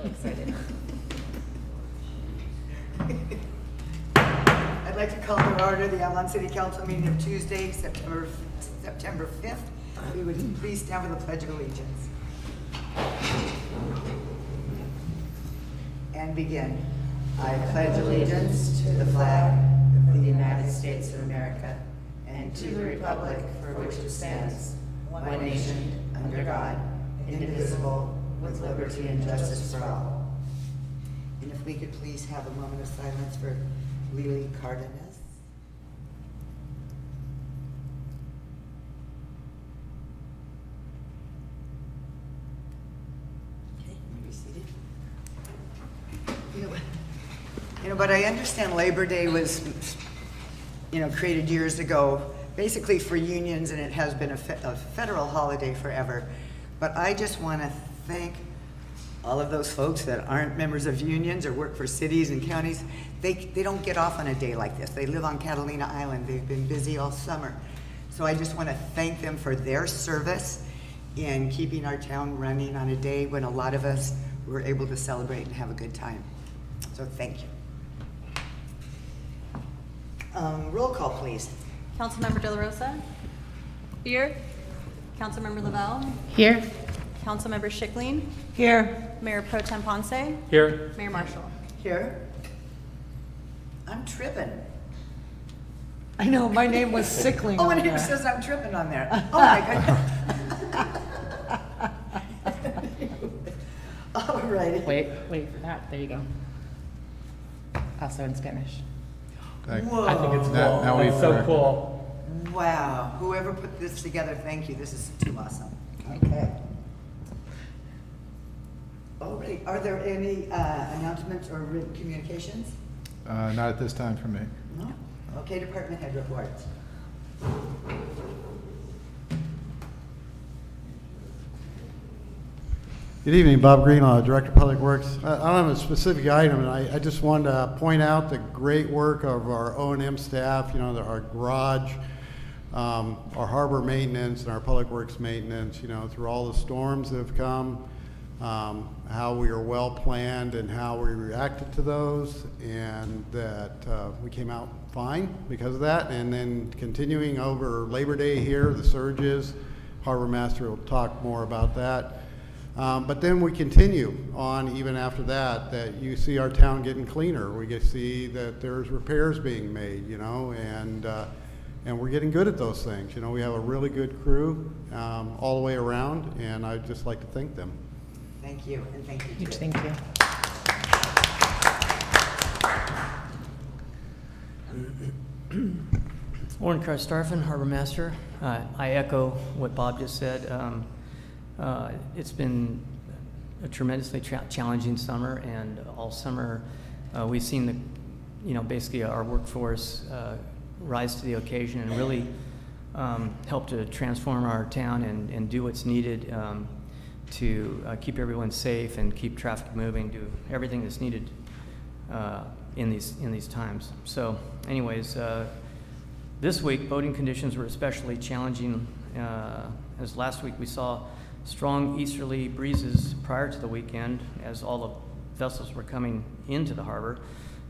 Excited. I'd like to call to order the Avalon City Council meeting of Tuesday, September 5th. We would please stand for the Pledge of Allegiance. And begin. I pledge allegiance to the flag of the United States of America and to the republic for which it stands, one nation, under God, indivisible, with liberty and justice for all. And if we could please have a moment of silence for Lily Cardenas. Okay, you may be seated. But I understand Labor Day was, created years ago, basically for unions, and it has been a federal holiday forever. But I just want to thank all of those folks that aren't members of unions or work for cities and counties. They don't get off on a day like this. They live on Catalina Island. They've been busy all summer. So I just want to thank them for their service in keeping our town running on a day when a lot of us were able to celebrate and have a good time. So thank you. Roll call, please. Councilmember De La Rosa? Here. Councilmember Lavelle? Here. Councilmember Schickling? Here. Mayor Pro Tem Ponce? Here. Mayor Marshall? Here. I'm tripping. I know, my name was Sickling. Oh, and on here there. says I'm tripping on there. Oh my goodness. All righty. Wait for that. There you go. Also in Spanish. Whoa. I think it's cool. Now It's we've so corrected. cool. Wow. Whoever put this together, thank you. This is too awesome. Okay. All right. Are there any announcements or written communications? Not at this time for me. No. Okay, department head reports. Good evening, Bob Greenlaw, Director of Public Works. I don't have a specific item, and I just wanted to point out the great work of our O&M staff, our garage, our harbor maintenance, and our public works maintenance, through all the storms that have come, how we are well planned and how we reacted to those, and that we came out fine because of that. And then continuing over Labor Day here, the surges, Harbor Master will talk more about that. But then we continue on even after that you see our town getting cleaner. We get to see that there's repairs being made, and we're getting good at those things. We have a really good crew all the way around, and I'd just like to thank them. Thank you, and thank you. Huge too. thank you. Warren Karstafen, Harbor Master. I echo what Bob just said. It's been a tremendously challenging summer, and all summer we've seen basically our workforce rise to the occasion and really help to transform our town and do what's needed to keep everyone safe and keep traffic moving, do everything that's needed in these times. So anyways, this week boating conditions were especially challenging, as last week we saw strong easterly breezes prior to the weekend as all the vessels were coming into the harbor.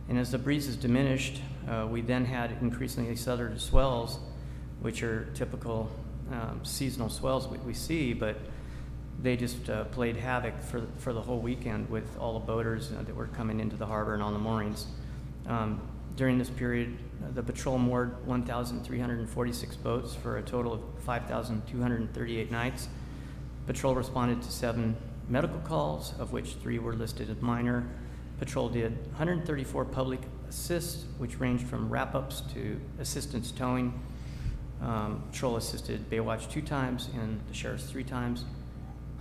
And as the breezes diminished, we then had increasingly southerly swells, which are typical seasonal swells we see, but they just played havoc for the whole weekend with all the boaters that were coming into the harbor and on the moorings. During this period, the patrol moored 1,346 boats for a total of 5,238 nights. Patrol responded to 7 medical calls, of which 3 were listed as minor. Patrol did 134 public assists, which ranged from wrap-ups to assistance towing. Patrol assisted Baywatch 2 times and the sheriff's 3 times.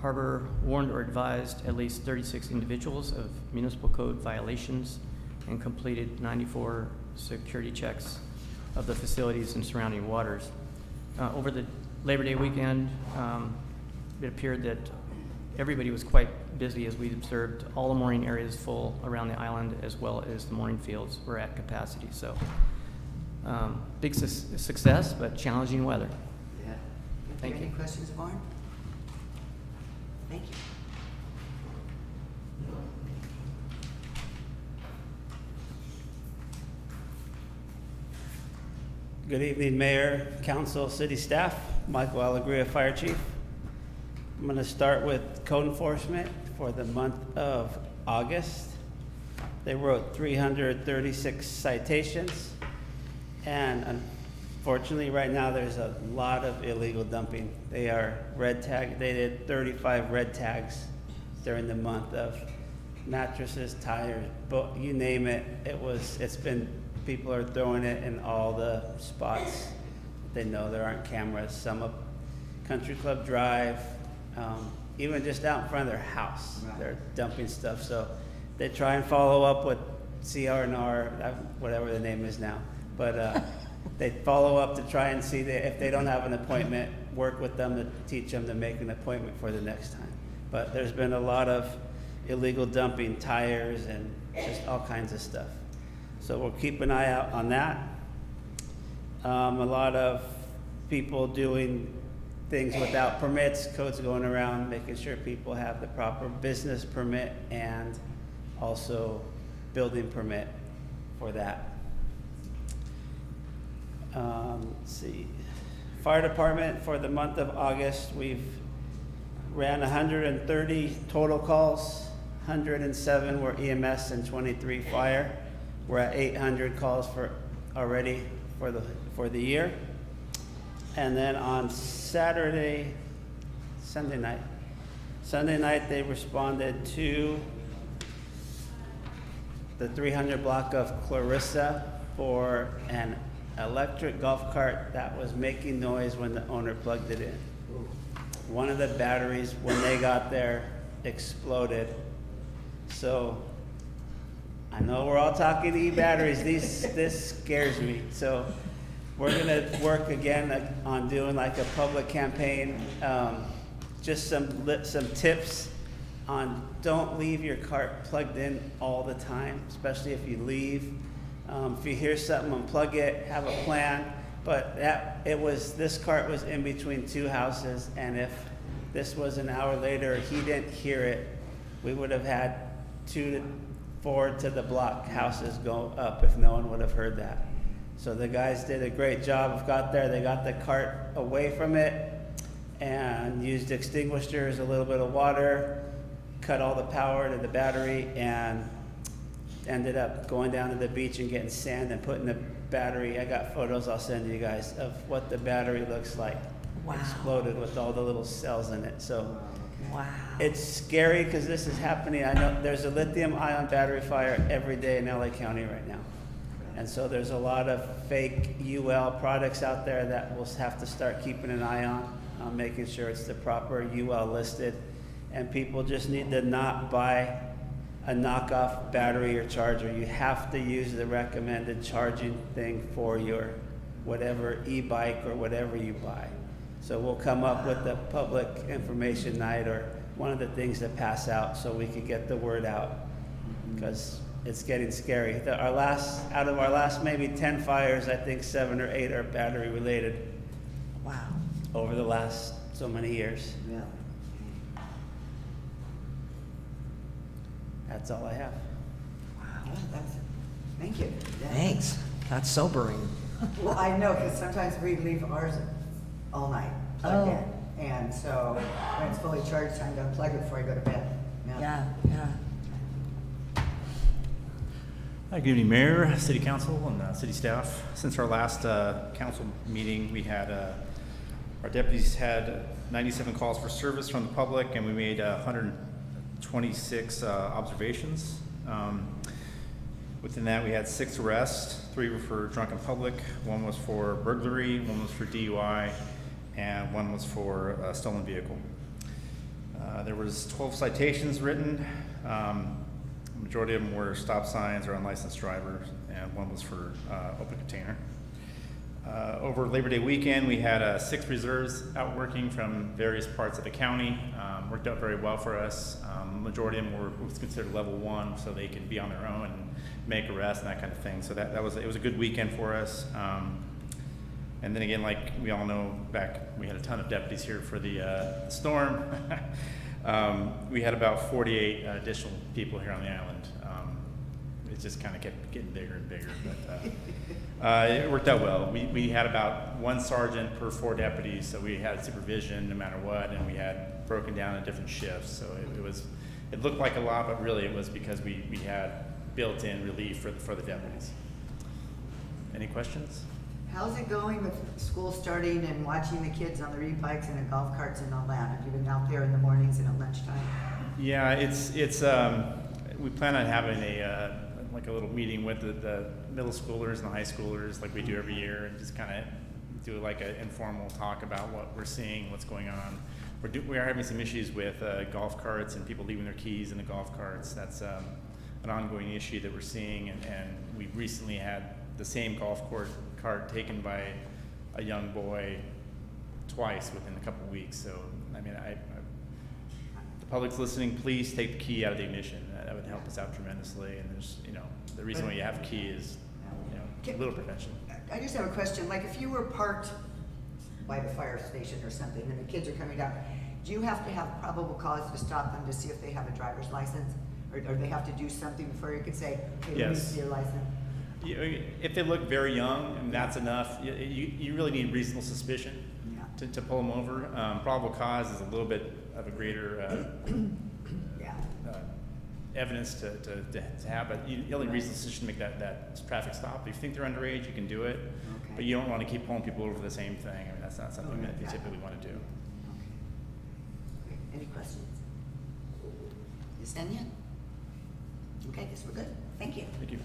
Harbor warned or advised at least 36 individuals of municipal code violations and completed 94 security checks of the facilities and surrounding waters. Over the Labor Day weekend, it appeared that everybody was quite busy, as we observed all the mooring areas full around the island, as well as the mooring fields were at capacity. So big success, but challenging weather. Yeah. Thank Any you. questions, Warren? Thank you. Good evening, Mayor, Council, City staff. Michael Alegria, Fire Chief. I'm going to start with code enforcement for the month of August. They wrote 336 citations, and unfortunately, right now, there's a lot of illegal dumping. They are red tag. They did 35 red tags during the month of mattresses, tires, you name it. People are throwing it in all the spots. They know there aren't cameras. Some up Country Club Drive, even just out in front of their house, they're dumping stuff. So they try and follow up with CR&R, whatever the name is now. But they follow up to try and see if they don't have an appointment, work with them to teach them to make an appointment for the next time. But there's been a lot of illegal dumping, tires and just all kinds of stuff. So we'll keep an eye out on that. A lot of people doing things without permits, codes going around, making sure people have the proper business permit and also building permit for that. Let's see. Fire department for the month of August, we've ran 130 total calls. 107 were EMS and 23 fire. We're at 800 calls already for the year. And then on Sunday night they responded to the 300 block of Clarissa for an electric golf cart that was making noise when the owner plugged it in. One of the batteries, when they got there, exploded. So I know we're all talking e-batteries. This scares me. So we're gonna work again on doing like a public campaign. Just some tips on don't leave your cart plugged in all the time, especially if you leave. If you hear something, unplug it. Have a plan. But this cart was in between two houses, and if this was an hour later, he didn't hear it, we would have had 2 to 4 to the block houses go up if no one would have heard that. So the guys did a great job. They got the cart away from it and used extinguishers, a little bit of water, cut all the power to the battery, and ended up going down to the beach and getting sand and putting the battery. I got photos I'll send you guys of what the battery looks like. Wow. Exploded with all the little cells in it. So Wow. it's scary because this is happening. I know there's a lithium-ion battery fire every day in LA County right now. And so there's a lot of fake UL products out there that we'll have to start keeping an eye on, making sure it's the proper UL listed. And people just need to not buy a knockoff battery or charger. You have to use the recommended charging thing for your whatever e-bike or whatever you buy. So we'll come up with the public information night or one of the things to pass out so we can get the word out, because it's getting scary. Out of our last maybe 10 fires, I think 7 or 8 are battery related Wow. over the last so many years. Yeah. That's all I have. Thank you. Yeah. Thanks. That's sobering. Well, I know, because sometimes we leave ours all night plugged Oh. in. And so when it's fully charged, time to unplug it before I go to bed. Yeah, yeah. Hi, good evening, Mayor, City Council, and City staff. Since our last council meeting, we had our deputies had 97 calls for service from the public, and we made 126 observations. Within that, we had 6 arrests. 3 were for drunken public, 1 was for burglary, 1 was for DUI, and 1 was for a stolen vehicle. There was 12 citations written. The majority of them were stop signs or unlicensed drivers, and 1 was for open container. Over Labor Day weekend, we had 6 reserves out working from various parts of the county. Worked out very well for us. Majority of them were considered level 1, so they could be on their own and make arrests and that kind of thing. So it was a good weekend for us. And then again, like we all know, we had a ton of deputies here for the storm. We had about 48 additional people here on the island. it just kind of kept getting bigger and bigger. But it worked out well. We had about 1 sergeant per 4 deputies, so we had supervision no matter what, and we had broken down in different shifts. So it looked like a lot, but really it was because we had built-in relief for the deputies. Any questions? How's it going with school starting and watching the kids on the e-bikes and the golf carts and all that? Have you been out there in the mornings and at lunchtime? Yeah, it's we plan on having like a little meeting with the middle schoolers and the high schoolers like we do every year, and just kind of do like an informal talk about what we're seeing, what's going on. We are having some issues with golf carts and people leaving their keys in the golf carts. That's an ongoing issue that we're seeing, and we recently had the same golf cart taken by a young boy twice within a couple of weeks. So, I mean, the public's listening, please take the key out of the ignition. That would help us out tremendously. And there's, the reason why you have a key is, a little prevention. I just have a question. Like, if you were parked by the fire station or something and the kids are coming down, do you have to have probable cause to stop them to see if they have a driver's license? Or they have to do something before you can say, hey, let me Yes. see your license? If they look very young, and that's enough, you really need reasonable suspicion to pull them over. Probable cause is a little bit of a greater evidence to have, but you only reasonable suspicion to make that traffic stop. If you think they're underage, you can do it, but you don't want to keep pulling people over the same thing. I mean, that's not something that you typically want to do. Okay. Any questions? Ms. Enya? Okay, guess we're good. Thank you. Thank you.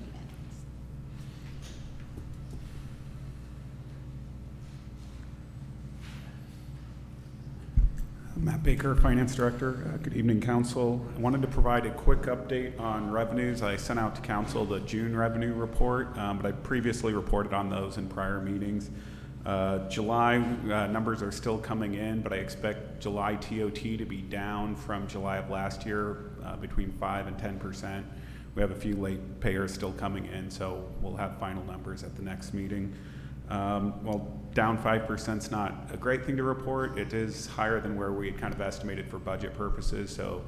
Matt Baker, Finance Director. Good evening, Council. I wanted to provide a quick update on revenues. I sent out to Council the June revenue report, but I previously reported on those in prior meetings. July numbers are still coming in, but I expect July TOT to be down from July of last year, between 5 and 10%. We have a few late payers still coming in, so we'll have final numbers at the next meeting. Well, down 5% is not a great thing to report. It is higher than where we had kind of estimated for budget purposes, so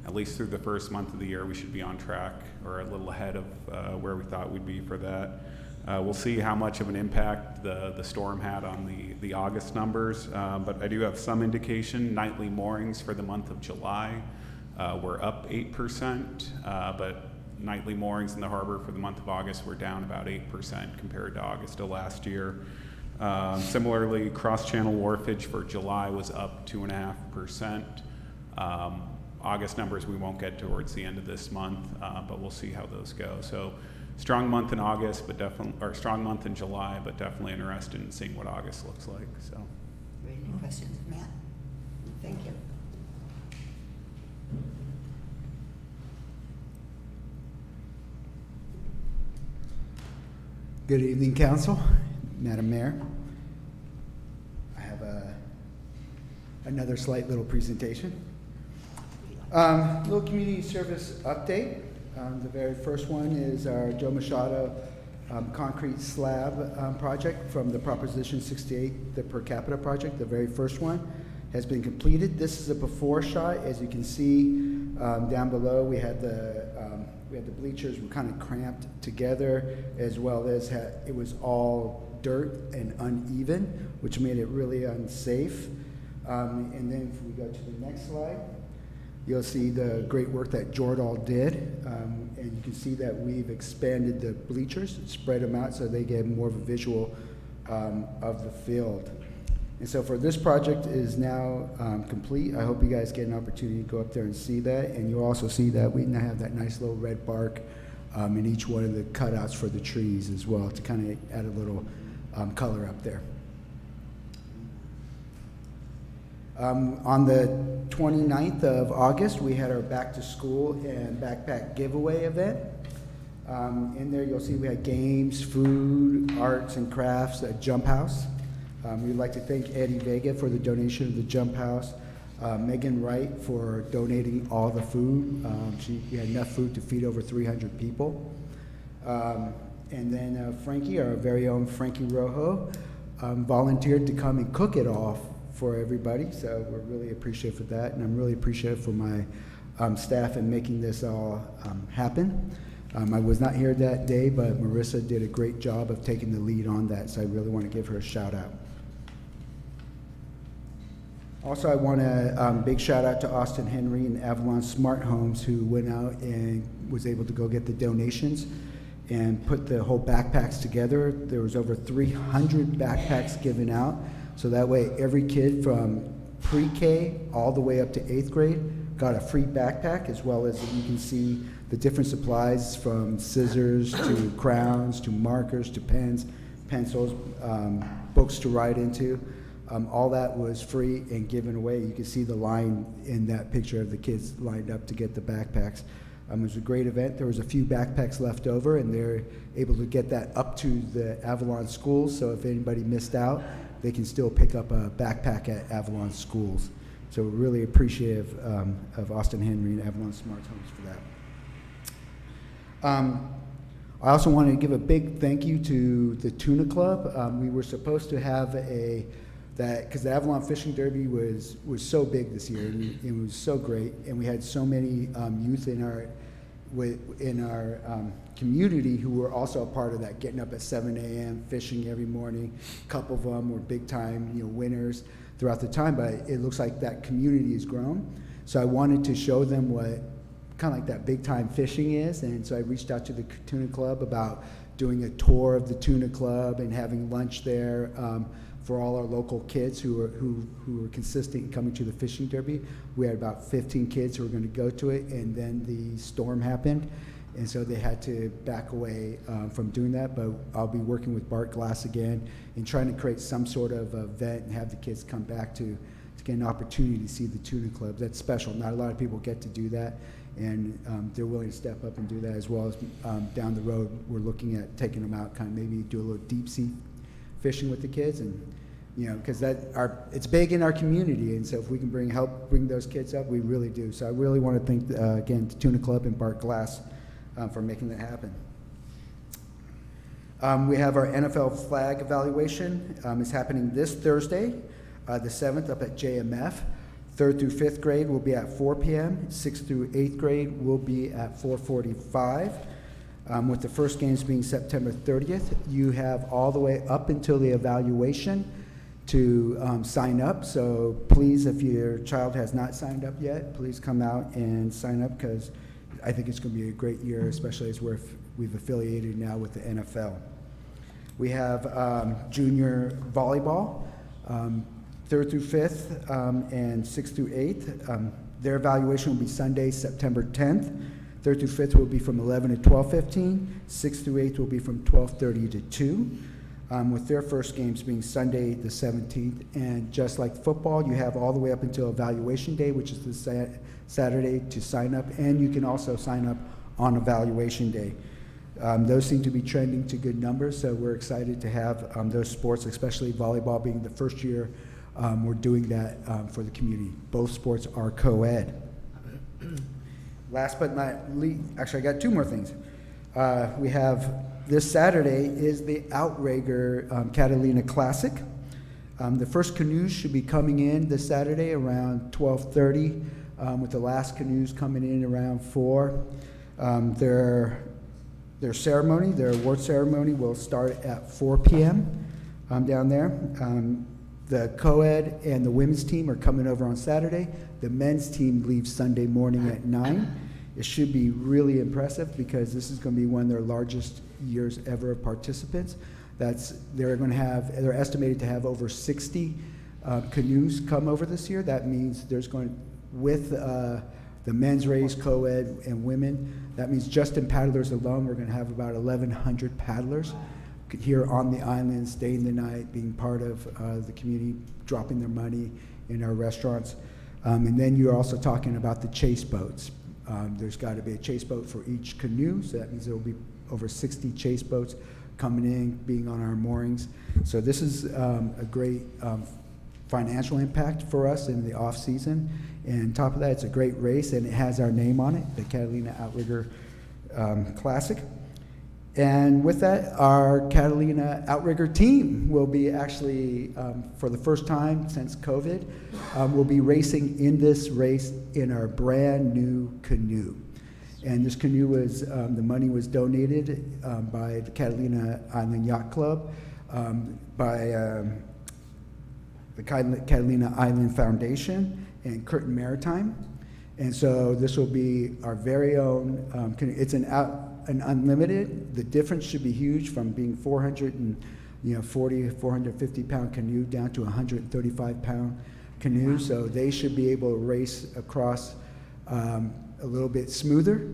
at least through the first month of the year, we should be on track or a little ahead of where we thought we'd be for that. We'll see how much of an impact the storm had on the August numbers, but I do have some indication. Nightly moorings for the month of July were up 8%, but nightly moorings in the harbor for the month of August were down about 8% compared to August of last year. Similarly, cross-channel wharfage for July was up 2.5%. August numbers we won't get towards the end of this month, but we'll see how those go. So strong month in August, but strong month in July, but definitely interested in seeing what August looks like. So. Any questions, Matt? Thank you. Good evening, Council, Madam Mayor. I have another slight little presentation. Little community service update. The very first one is our Joe Machado concrete slab project from the Proposition 68, the per capita project. The very first one has been completed. This is a before shot. As you can see down below, we had the bleachers were kind of cramped together, as well as it was all dirt and uneven, which made it really unsafe. And then if we go to the next slide, you'll see the great work that Jordal did. And you can see that we've expanded the bleachers, spread them out so they get more of a visual of the field. And so for this project is now complete. I hope you guys get an opportunity to go up there and see that. And you'll also see that we now have that nice little red bark in each one of the cutouts for the trees as well to kind of add a little color up there. On the 29th of August, we had our back to school and backpack giveaway event. In there you'll see we had games, food, arts and crafts, a jump house. We'd like to thank Eddie Vega for the donation of the jump house, Megan Wright for donating all the food. We had enough food to feed over 300 people. And then Frankie, our very own Frankie Rojo, volunteered to come and cook it all for everybody. So we're really appreciative for that, and I'm really appreciative for my staff in making this all happen. I was not here that day, but Marissa did a great job of taking the lead on that, so I really want to give her a shout out. Also, I want to big shout out to Austin Henry and Avalon Smart Homes, who went out and was able to go get the donations and put the whole backpacks together. There was over 300 backpacks given out, so that way every kid from pre-K all the way up to 8th grade got a free backpack, as well as you can see the different supplies from scissors to crowns to markers to pens, pencils, books to write into. All that was free and given away. You can see the line in that picture of the kids lined up to get the backpacks. It was a great event. There was a few backpacks left over, and they're able to get that up to the Avalon schools, so if anybody missed out, they can still pick up a backpack at Avalon schools. So we're really appreciative of Austin Henry and Avalon Smart Homes for that. I also want to give a big thank you to the Tuna Club. We were supposed to have because the Avalon Fishing Derby was so big this year, and it was so great, and we had so many youth in our community who were also a part of that, getting up at 7 a.m., fishing every morning. A couple of them were big time, winners throughout the time, but it looks like that community has grown. So I wanted to show them what kind of like that big time fishing is, and so I reached out to the Tuna Club about doing a tour of the Tuna Club and having lunch there for all our local kids who were consistent in coming to the fishing derby. We had about 15 kids who were going to go to it, and then the storm happened, and so they had to back away from doing that. But I'll be working with Bart Glass again and trying to create some sort of event and have the kids come back to get an opportunity to see the Tuna Club. That's special. Not a lot of people get to do that, and they're willing to step up and do that, as well as down the road we're looking at taking them out, kind of maybe do a little deep sea fishing with the kids, and because it's big in our community, and so if we can help bring those kids up, we really do. So I really want to thank again the Tuna Club and Bart Glass for making that happen. We have our NFL flag evaluation. It's happening this Thursday, the 7th, up at JMF. 3rd through 5th grade will be at 4 p.m. 6th through 8th grade will be at 4:45. With the first games being September 30th, you have all the way up until the evaluation to sign up. So please, if your child has not signed up yet, please come out and sign up, because I think it's going to be a great year, especially as we've affiliated now with the NFL. We have junior volleyball, 3rd through 5th and 6th through 8th. Their evaluation will be Sunday, September 10th. 3rd through 5th will be from 11 to 12:15. 6th through 8th will be from 12:30 to 2. With their first games being Sunday the 17th. And just like football, you have all the way up until evaluation day, which is the Saturday, to sign up, and you can also sign up on evaluation day. Those seem to be trending to good numbers, so we're excited to have those sports, especially volleyball being the first year we're doing that for the community. Both sports are co-ed. Last but not least, actually I got two more things. We have this Saturday is the Outrigger Catalina Classic. The first canoes should be coming in this Saturday around 12:30, with the last canoes coming in around 4. Their ceremony, their award ceremony, will start at 4 p.m. Down there. The co-ed and the women's team are coming over on Saturday. The men's team leaves Sunday morning at 9. It should be really impressive, because this is going to be one of their largest years ever of participants. They're estimated to have over 60 canoes come over this year. That means with the men's race, co-ed, and women, that means just in paddlers alone, we're going to have about 1,100 paddlers here on the island, staying the night, being part of the community, dropping their money in our restaurants. And then you're also talking about the chase boats. There's got to be a chase boat for each canoe, so that means there will be over 60 chase boats coming in, being on our moorings. So this is a great financial impact for us in the off season. And on top of that, it's a great race, and it has our name on it, the Catalina Outrigger Classic. And with that, our Catalina Outrigger team will be actually, for the first time since COVID, will be racing in this race in our brand new canoe. And this canoe was, the money was donated by the Catalina Island Yacht Club, by the Catalina Island Foundation and Curtin Maritime. And so this will be our very own, it's an unlimited. The difference should be huge from being 450 pound canoe down to 135 pound canoe. So they should be able to race across a little bit smoother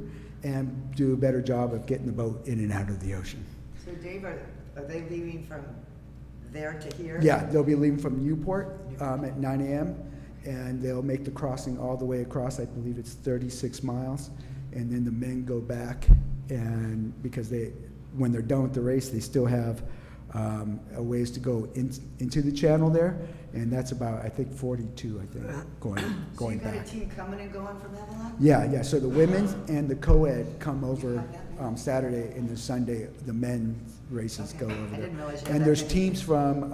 and do a better job of getting the boat in and out of the ocean. So Dave, are they leaving from there to here? Yeah, they'll be leaving from Newport at 9 a.m. and they'll make the crossing all the way across. I believe it's 36 miles. And then the men go back, and because when they're done with the race, they still have a ways to go into the channel there, and that's about, I think, 42, I think, going So you've got back. a team coming and going from Avalon? Yeah, so the women's and the co-ed come over Saturday, and the Sunday, the men's races go over I there. didn't realize you had And that there's many. teams from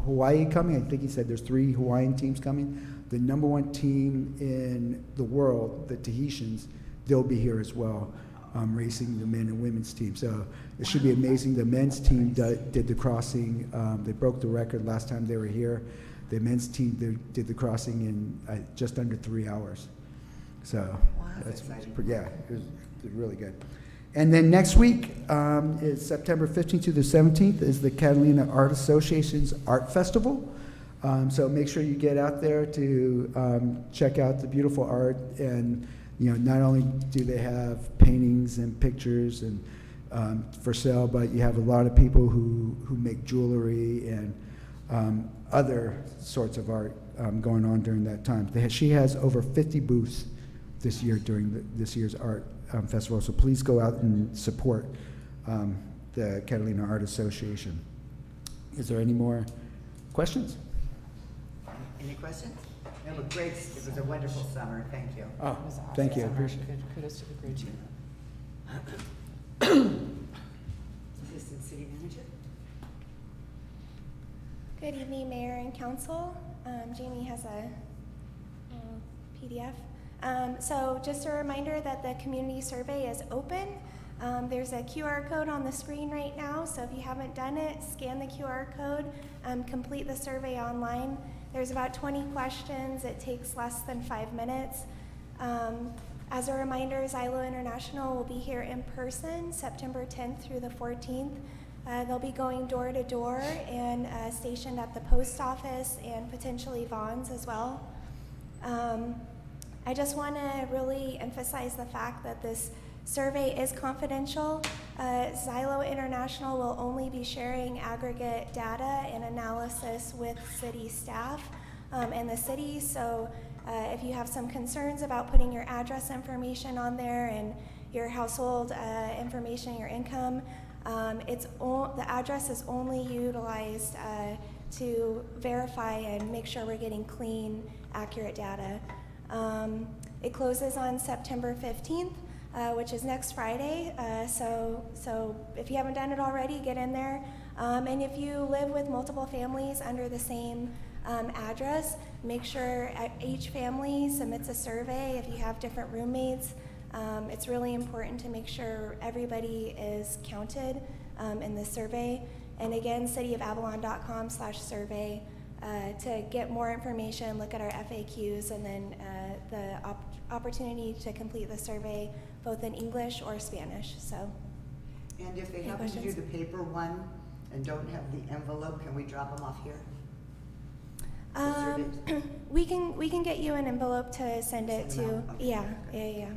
Hawaii coming. I think he said there's 3 Hawaiian teams coming. The number 1 team in the world, the Tahitians, they'll be here as well, racing the men and women's team. So it should be amazing. The men's team did the crossing. They broke the record last time they were here. The men's team did the crossing in just under 3 hours. So that's exciting. yeah, it was really good. And then next week is September 15th to the 17th is the Catalina Art Association's Art Festival. So make sure you get out there to check out the beautiful art. And not only do they have paintings and pictures and for sale, but you have a lot of people who make jewelry and other sorts of art going on during that time. She has over 50 booths this year during this year's art festival. So please go out and support the Catalina Art Association. Is there any more questions? Any questions? It was great. It was a wonderful summer. Thank you. Oh, thank you. I appreciate it. Kudos to the crew chief. Assistant City Manager? Good evening, Mayor and Council. Jamie has a PDF. So just a reminder that the community survey is open. There's a QR code on the screen right now, so if you haven't done it, scan the QR code, complete the survey online. There's about 20 questions. It takes less than 5 minutes. As a reminder, Xylo International will be here in person September 10th through the 14th. They'll be going door to door and stationed at the post office and potentially Vaughn's as well. I just want to really emphasize the fact that this survey is confidential. Xylo International will only be sharing aggregate data and analysis with city staff and the city. So if you have some concerns about putting your address information on there and your household information, your income, the address is only utilized to verify and make sure we're getting clean, accurate data. It closes on September 15th, which is next Friday. So if you haven't done it already, get in there. And if you live with multiple families under the same address, make sure each family submits a survey. If you have different roommates, it's really important to make sure everybody is counted in the survey. And again, cityofavalon.com/survey to get more information, look at our FAQs, and then the opportunity to complete the survey both in English or Spanish. So, And if they any happen to do questions? the paper one and don't have the envelope, can we drop them off here? we can get you an envelope to send it Send them to. out? Okay, Yeah. Okay,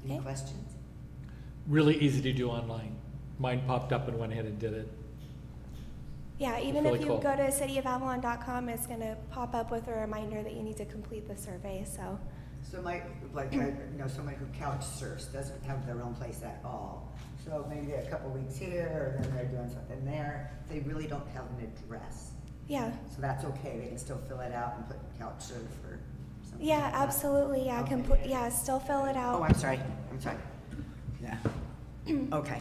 Any Okay. questions? Really easy to do online. Mine popped up and went ahead and did it. Yeah, even really if you cool. go to cityofavalon.com, it's going to pop up with a reminder that you need to complete the survey. So, So someone who couch surfs doesn't have their own place at all. So maybe a couple weeks here, and then they're doing something there. They really don't have an address. yeah. So that's okay. They can still fill it out and put couch surf or something. Yeah, like that. absolutely. Yeah, Okay. yeah, still fill it out. Oh, I'm sorry. Yeah. Okay.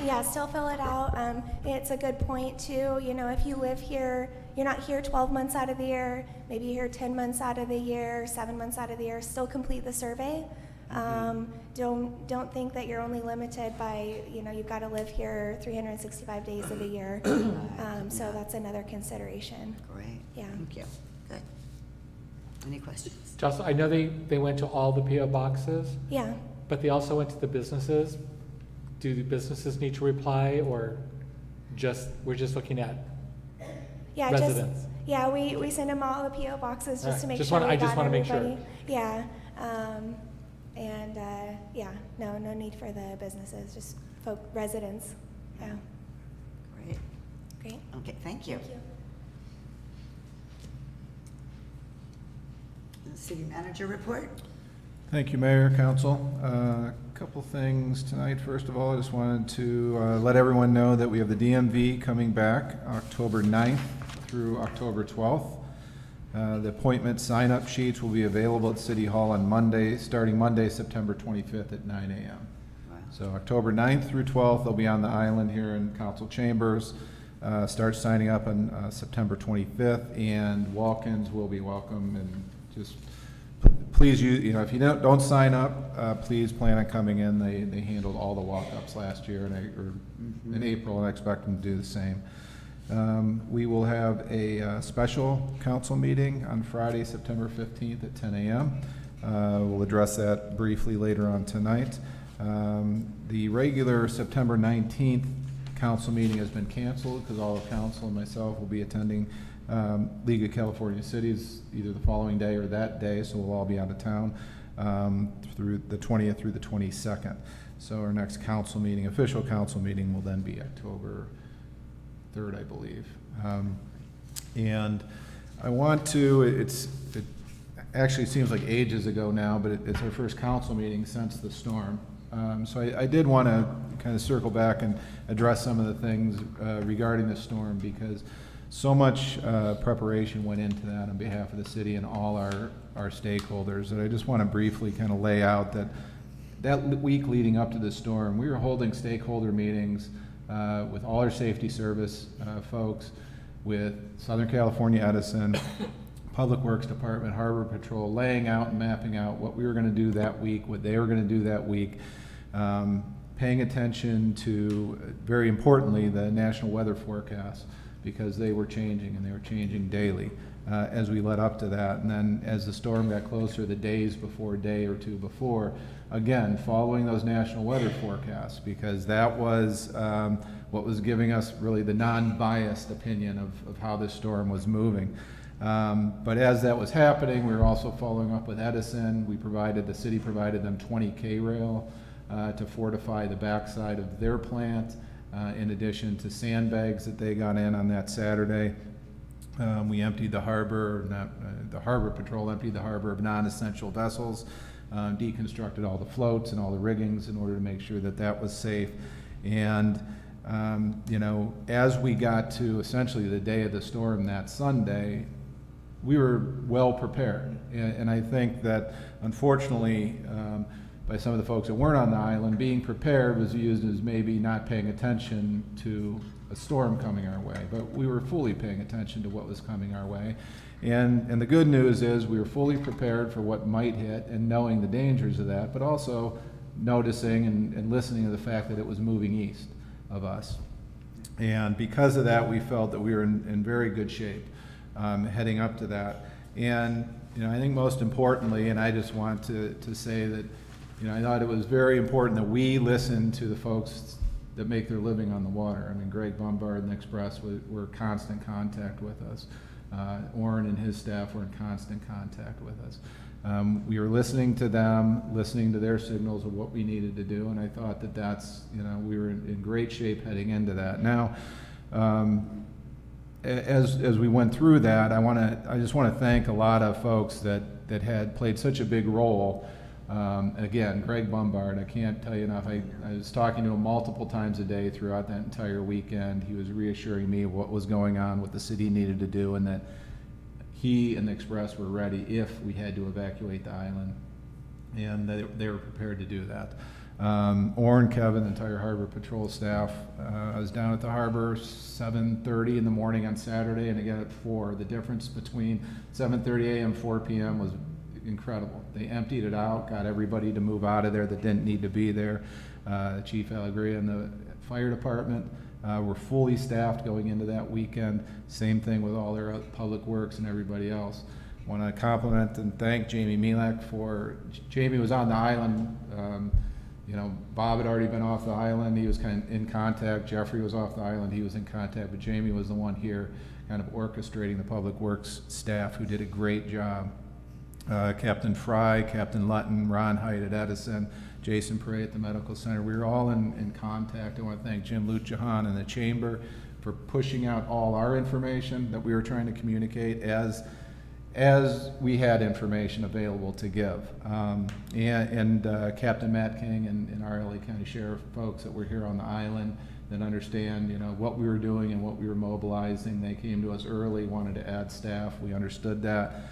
Yeah, still fill it out. It's a good point too. If you live here, you're not here 12 months out of the year, maybe you're here 10 months out of the year, 7 months out of the year, still complete the survey. Don't think that you're only limited by, you've got to live here 365 days of the year. So that's another consideration. Great. Yeah. Thank you. Good. Any questions? Just, I know they went to all the PO boxes, Yeah. but they also went to the businesses. Do the businesses need to reply, or we're just looking at Yeah, residents? we send them all the PO boxes just Alright, to make just sure wanna- we I just got wanna make sure. everybody. Yeah, no need for the businesses, just residents. Yeah, Great. great. Okay, thank you. Thank you. The city manager report? Thank you, Mayor, Council. A couple things tonight. First of all, I just wanted to let everyone know that we have the DMV coming back October 9th through October 12th. The appointment sign-up sheets will be available at City Hall on Monday, starting Monday, September 25th at 9 a.m. Wow. So October 9th through 12th, they'll be on the island here in council chambers. Start signing up on September 25th, and walk-ins will be welcome. And just please, if you don't sign up, please plan on coming in. They handled all the walk-ups last year, in April, and I expect them to do the same. We will have a special council meeting on Friday, September 15th at 10 a.m. We'll address that briefly later on tonight. The regular September 19th council meeting has been canceled because all of council and myself will be attending League of California Cities either the following day or that day, so we'll all be out of town through the 20th through the 22nd. So our next council meeting, official council meeting, will then be October 3rd, I believe. And I want to, it actually seems like ages ago now, but it's our first council meeting since the storm. So I did want to kind of circle back and address some of the things regarding the storm, because so much preparation went into that on behalf of the city and all our stakeholders. And I just want to briefly kind of lay out that week leading up to the storm, we were holding stakeholder meetings with all our safety service folks, with Southern California Edison, Public Works Department, Harbor Patrol, laying out and mapping out what we were going to do that week, what they were going to do that week, paying attention to, very importantly, the national weather forecasts, because they were changing, and they were changing daily as we led up to that. And then as the storm got closer, the days before, day or two before, again, following those national weather forecasts, because that was what was giving us really the non-biased opinion of how this storm was moving. But as that was happening, we were also following up with Edison. The city provided them 20 K-rail to fortify the backside of their plant, in addition to sandbags that they got in on that Saturday. We emptied the harbor, the Harbor Patrol emptied the harbor of non-essential vessels, deconstructed all the floats and all the riggings in order to make sure that that was safe. And as we got to essentially the day of the storm that Sunday, we were well prepared. And I think that, unfortunately, by some of the folks that weren't on the island, being prepared was used as maybe not paying attention to a storm coming our way. But we were fully paying attention to what was coming our way. And the good news is we were fully prepared for what might hit and knowing the dangers of that, but also noticing and listening to the fact that it was moving east of us. And because of that, we felt that we were in very good shape heading up to that. And I think most importantly, and I just want to say that I thought it was very important that we listen to the folks that make their living on the water. I mean, Greg Bombard and the Express were in constant contact with us. Orrin and his staff were in constant contact with us. We were listening to them, listening to their signals of what we needed to do, and I thought that's, we were in great shape heading into that. Now, as we went through that, I just want to thank a lot of folks that had played such a big role. Again, Greg Bombard, I can't tell you enough. I was talking to him multiple times a day throughout that entire weekend. He was reassuring me of what was going on, what the city needed to do, and that he and the Express were ready if we had to evacuate the island, and they were prepared to do that. Orrin, Kevin, the entire Harbor Patrol staff. I was down at the harbor 7:30 in the morning on Saturday, and again at 4. The difference between 7:30 a.m. and 4 p.m. was incredible. They emptied it out, got everybody to move out of there that didn't need to be there. Chief Alegria and the fire department were fully staffed going into that weekend. Same thing with all their public works and everybody else. Want to compliment and thank Jamie Milak for, Jamie was on the island. You know, Bob had already been off the island. He was kind of in contact. Jeffrey was off the island. He was in contact, but Jamie was the one here kind of orchestrating the public works staff who did a great job. Captain Fry, Captain Lutton, Ron Height at Edison, Jason Prey at the Medical Center. We were all in contact. I want to thank Jim Luchahan and the Chamber for pushing out all our information that we were trying to communicate as we had information available to give. Captain Matt King and our LA County Sheriff folks that were here on the island that understand, you know, what we were doing and what we were mobilizing. They came to us early, wanted to add staff. We understood that.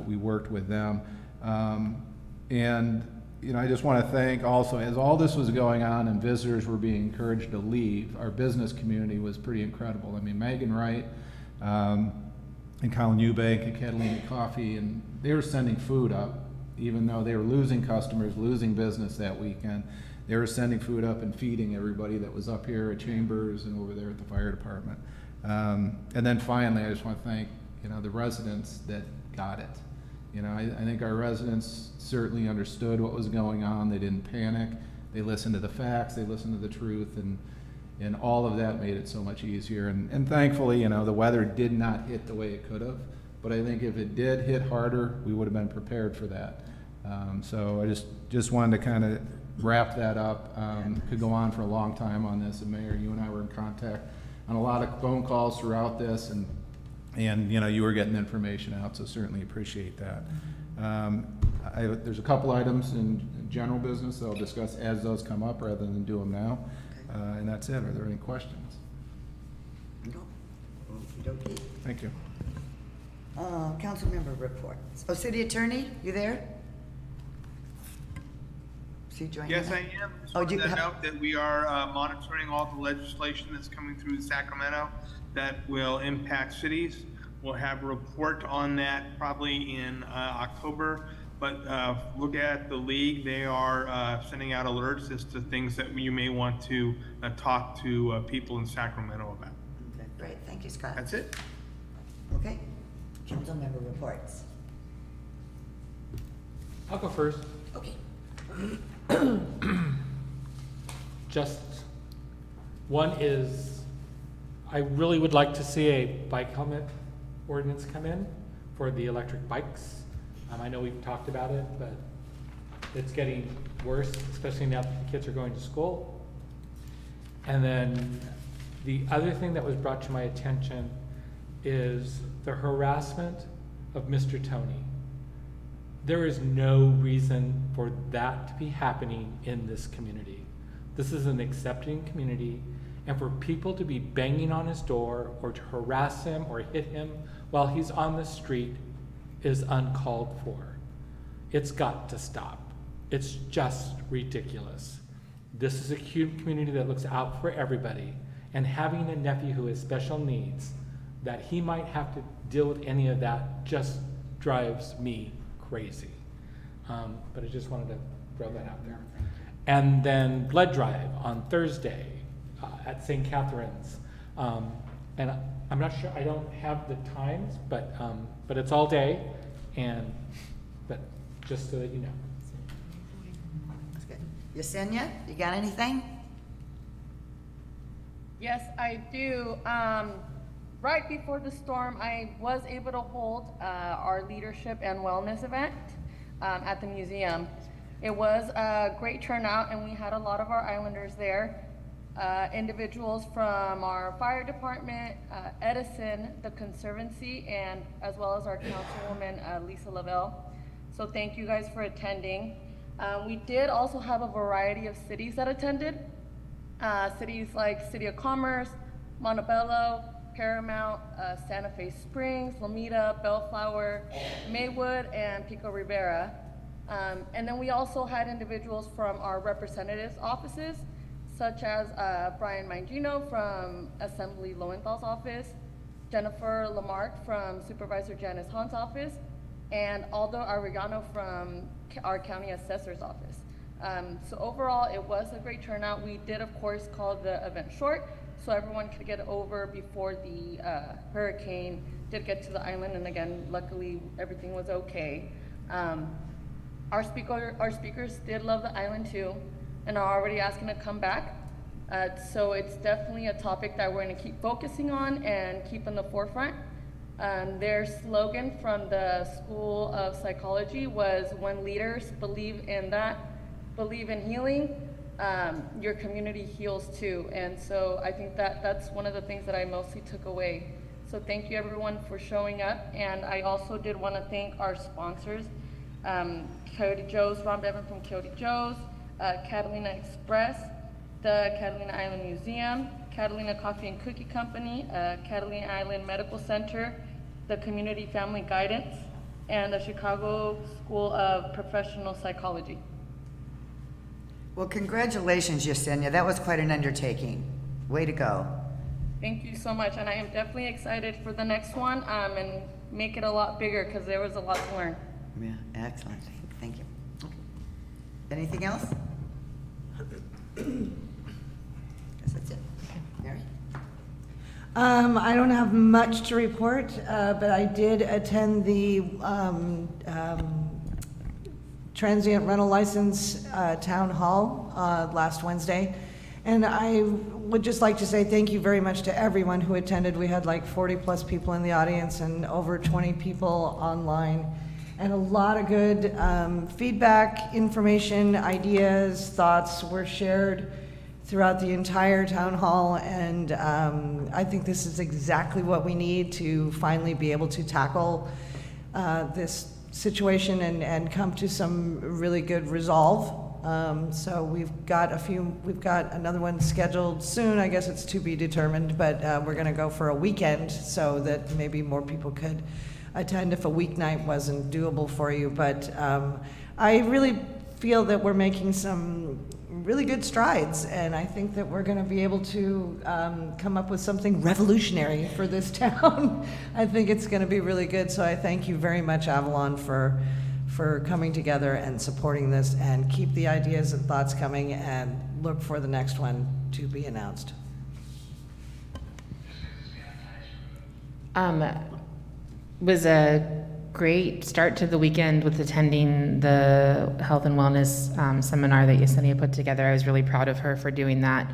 We worked with them. You know, I just want to thank also, as all this was going on and visitors were being encouraged to leave, our business community was pretty incredible. I mean, Megan Wright, and Colin Eubank and Catalina Coffee, and they were sending food up, even though they were losing customers, losing business that weekend. They were sending food up and feeding everybody that was up here at Chambers and over there at the fire department. And then finally, I just want to thank, you know, the residents that got it. You know, I think our residents certainly understood what was going on. They didn't panic. They listened to the facts. They listened to the truth, and all of that made it so much easier. And thankfully, you know, the weather did not hit the way it could have. But I think if it did hit harder, we would have been prepared for that. So I just wanted to kind of wrap that up. Could go on for a long time on this. And Mayor, you and I were in contact on a lot of phone calls throughout this, and you know, you were getting information out, so certainly appreciate that. There's a couple items in general business that I'll discuss as those come up rather than do them now. And that's it. Are there any questions? No. Okey-dokey. Thank you. Council member reports. Oh, City Attorney, you there? See, joining Yes, us? I am. Just Oh, wanted do to you note that we are monitoring all the legislation that's coming through Sacramento that will impact cities. We'll have a report on that probably in October. But look at the league. They are sending out alerts as to things that you may want to talk to people in Sacramento about. Okay, great. Thank you, Scott. That's it. Okay. Council member reports. I'll go first. Okay. Just one is, I really would like to see a bike helmet ordinance come in for the electric bikes. I know we've talked about it, but it's getting worse, especially now that the kids are going to school. And then the other thing that was brought to my attention is the harassment of Mr. Tony. There is no reason for that to be happening in this community. This is an accepting community, and for people to be banging on his door or to harass him or hit him while he's on the street is uncalled for. It's got to stop. It's just ridiculous. This is a cute community that looks out for everybody, and having a nephew who has special needs, that he might have to deal with any of that just drives me crazy. But I just wanted to throw that out there. And then blood drive on Thursday at St. Catherine's. And I'm not sure, I don't have the times, but it's all day, but just so that you know. That's good. Yesenia, you got anything? Yes, I do. Right before the storm, I was able to hold our leadership and wellness event at the museum. It was a great turnout, and we had a lot of our islanders there. Individuals from our fire department, Edison, the Conservancy, and as well as our councilwoman, Lisa Lavelle. So thank you guys for attending. We did also have a variety of cities that attended. Cities like City of Commerce, Montebello, Paramount, Santa Fe Springs, Lomita, Bellflower, Maywood, and Pico Rivera. And then we also had individuals from our representatives' offices, such as Brian Mangino from Assembly Lowenthal's office, Jennifer Lamarck from Supervisor Janice Hahn's office, and Aldo Arellano from our county assessor's office. So overall, it was a great turnout. We did, of course, call the event short so everyone could get over before the hurricane did get to the island, and again, luckily, everything was okay. Our speakers did love the island too, and are already asking to come back. So it's definitely a topic that we're going to keep focusing on and keep in the forefront. Their slogan from the School of Psychology was, when leaders believe in healing, your community heals too. And so I think that's one of the things that I mostly took away. So thank you everyone for showing up. And I also did want to thank our sponsors, Coyote Joe's, Ron Bevan from Coyote Joe's, Catalina Express, the Catalina Island Museum, Catalina Coffee and Cookie Company, Catalina Island Medical Center, the Community Family Guidance, and the Chicago School of Professional Psychology. Well, congratulations, Yesenia. That was quite an undertaking. Way to go. Thank you so much, and I am definitely excited for the next one, and make it a lot bigger because there was a lot to learn. Yeah, excellent. Thank you. Okay. Anything else? Guess that's it. Mary? I don't have much to report, but I did attend the transient rental license town hall last Wednesday. And I would just like to say thank you very much to everyone who attended. We had like 40 plus people in the audience and over 20 people online. And a lot of good feedback, information, ideas, thoughts were shared throughout the entire town hall. And I think this is exactly what we need to finally be able to tackle this situation and come to some really good resolve. So we've got another one scheduled soon. I guess it's to be determined, but we're gonna go for a weekend so that maybe more people could attend if a weeknight wasn't doable for you. But I really feel that we're making some really good strides, and I think that we're gonna be able to come up with something revolutionary for this town. I think it's gonna be really good, so I thank you very much, Avalon, for coming together and supporting this, and keep the ideas and thoughts coming, and look for the next one to be announced. Was a great start to the weekend with attending the health and wellness seminar that Yesenia put together. I was really proud of her for doing that.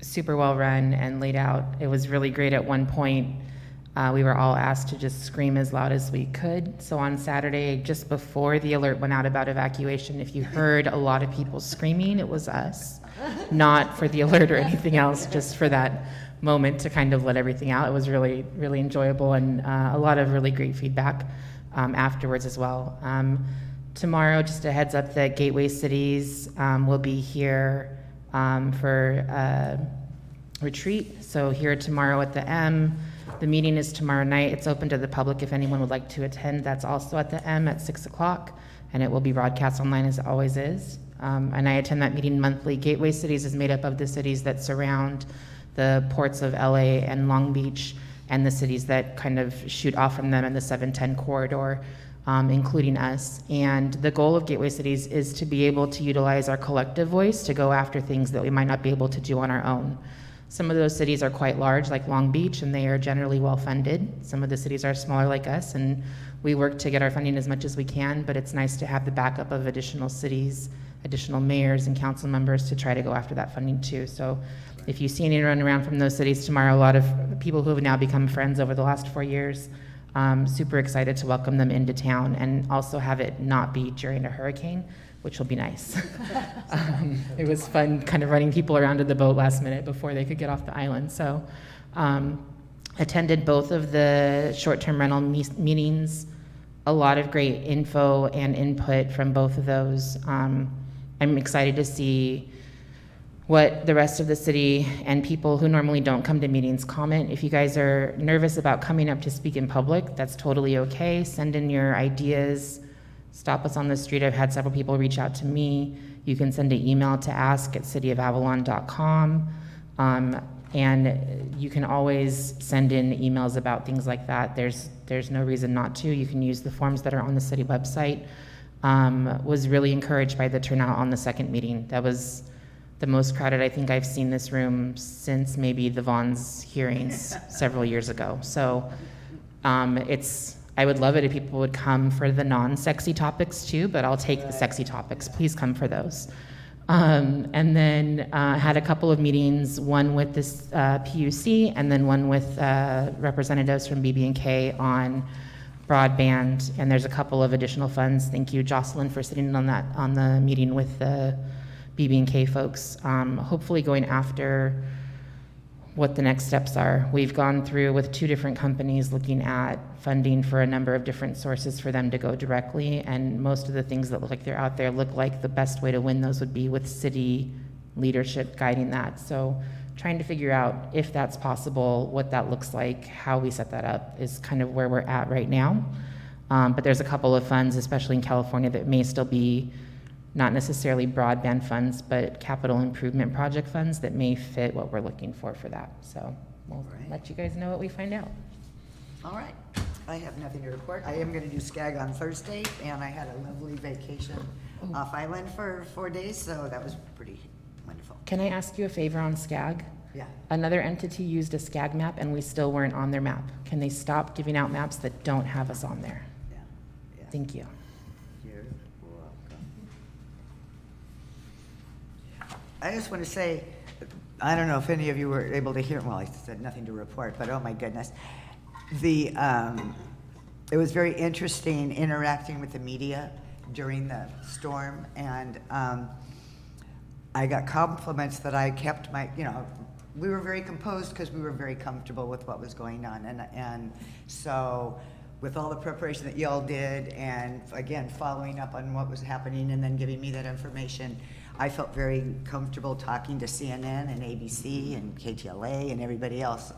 Super well run and laid out. It was really great. At one point, we were all asked to just scream as loud as we could. So on Saturday, just before the alert went out about evacuation, if you heard a lot of people screaming, it was us. Not for the alert or anything else, just for that moment to kind of let everything out. It was really, really enjoyable, and a lot of really great feedback afterwards as well. Tomorrow, just a heads up that Gateway Cities will be here for a retreat. So here tomorrow at the M. The meeting is tomorrow night. It's open to the public if anyone would like to attend. That's also at the M at 6 o'clock, and it will be broadcast online as it always is. And I attend that meeting monthly. Gateway Cities is made up of the cities that surround the ports of LA and Long Beach, and the cities that kind of shoot off from them in the 710 corridor, including us. And the goal of Gateway Cities is to be able to utilize our collective voice to go after things that we might not be able to do on our own. Some of those cities are quite large, like Long Beach, and they are generally well-funded. Some of the cities are smaller like us, and we work to get our funding as much as we can, but it's nice to have the backup of additional cities, additional mayors and council members to try to go after that funding too. So if you see anyone around from those cities tomorrow, a lot of people who have now become friends over the last 4 years, super excited to welcome them into town, and also have it not be during a hurricane, which will be nice. It was fun kind of running people around to the boat last minute before they could get off the island. So attended both of the short-term rental meetings, a lot of great info and input from both of those. I'm excited to see what the rest of the city and people who normally don't come to meetings comment. If you guys are nervous about coming up to speak in public, that's totally okay. Send in your ideas. Stop us on the street. I've had several people reach out to me. You can send an email to ask@cityofavalon.com. And you can always send in emails about things like that. There's no reason not to. You can use the forms that are on the city website. Was really encouraged by the turnout on the second meeting. That was the most crowded I think I've seen this room since maybe the Vaughn's hearings several years ago. So I would love it if people would come for the non-sexy topics too, but I'll take the sexy topics. Please come for those. And then had a couple of meetings, one with this PUC and then one with representatives from BB&K on broadband. And there's a couple of additional funds. Thank you, Jocelyn, for sitting on the meeting with the BB&K folks. Hopefully going after what the next steps are. We've gone through with 2 different companies looking at funding for a number of different sources for them to go directly, and most of the things that look like they're out there look like the best way to win those would be with city leadership guiding that. So trying to figure out if that's possible, what that looks like, how we set that up is kind of where we're at right now. But there's a couple of funds, especially in California, that may still be not necessarily broadband funds, but capital improvement project funds that may fit what we're looking for that. So we'll let you guys know what we find out. All right. I have nothing to report. I am going to do SCAG on Thursday, and I had a lovely vacation off island for 4 days, so that was pretty wonderful. Can I ask you a favor on SCAG? Yeah. Another entity used a SCAG map and we still weren't on their map. Can they stop giving out maps that don't have us on there? Yeah. Thank you. You're welcome. I just want to say, I don't know if any of you were able to hear, well, I said nothing to report, but oh my goodness. It was very interesting interacting with the media during the storm, and I got compliments that I kept we were very composed because we were very comfortable with what was going on, and so with all the preparation that y'all did, and again, following up on what was happening and then giving me that information, I felt very comfortable talking to CNN and ABC and KTLA and everybody else.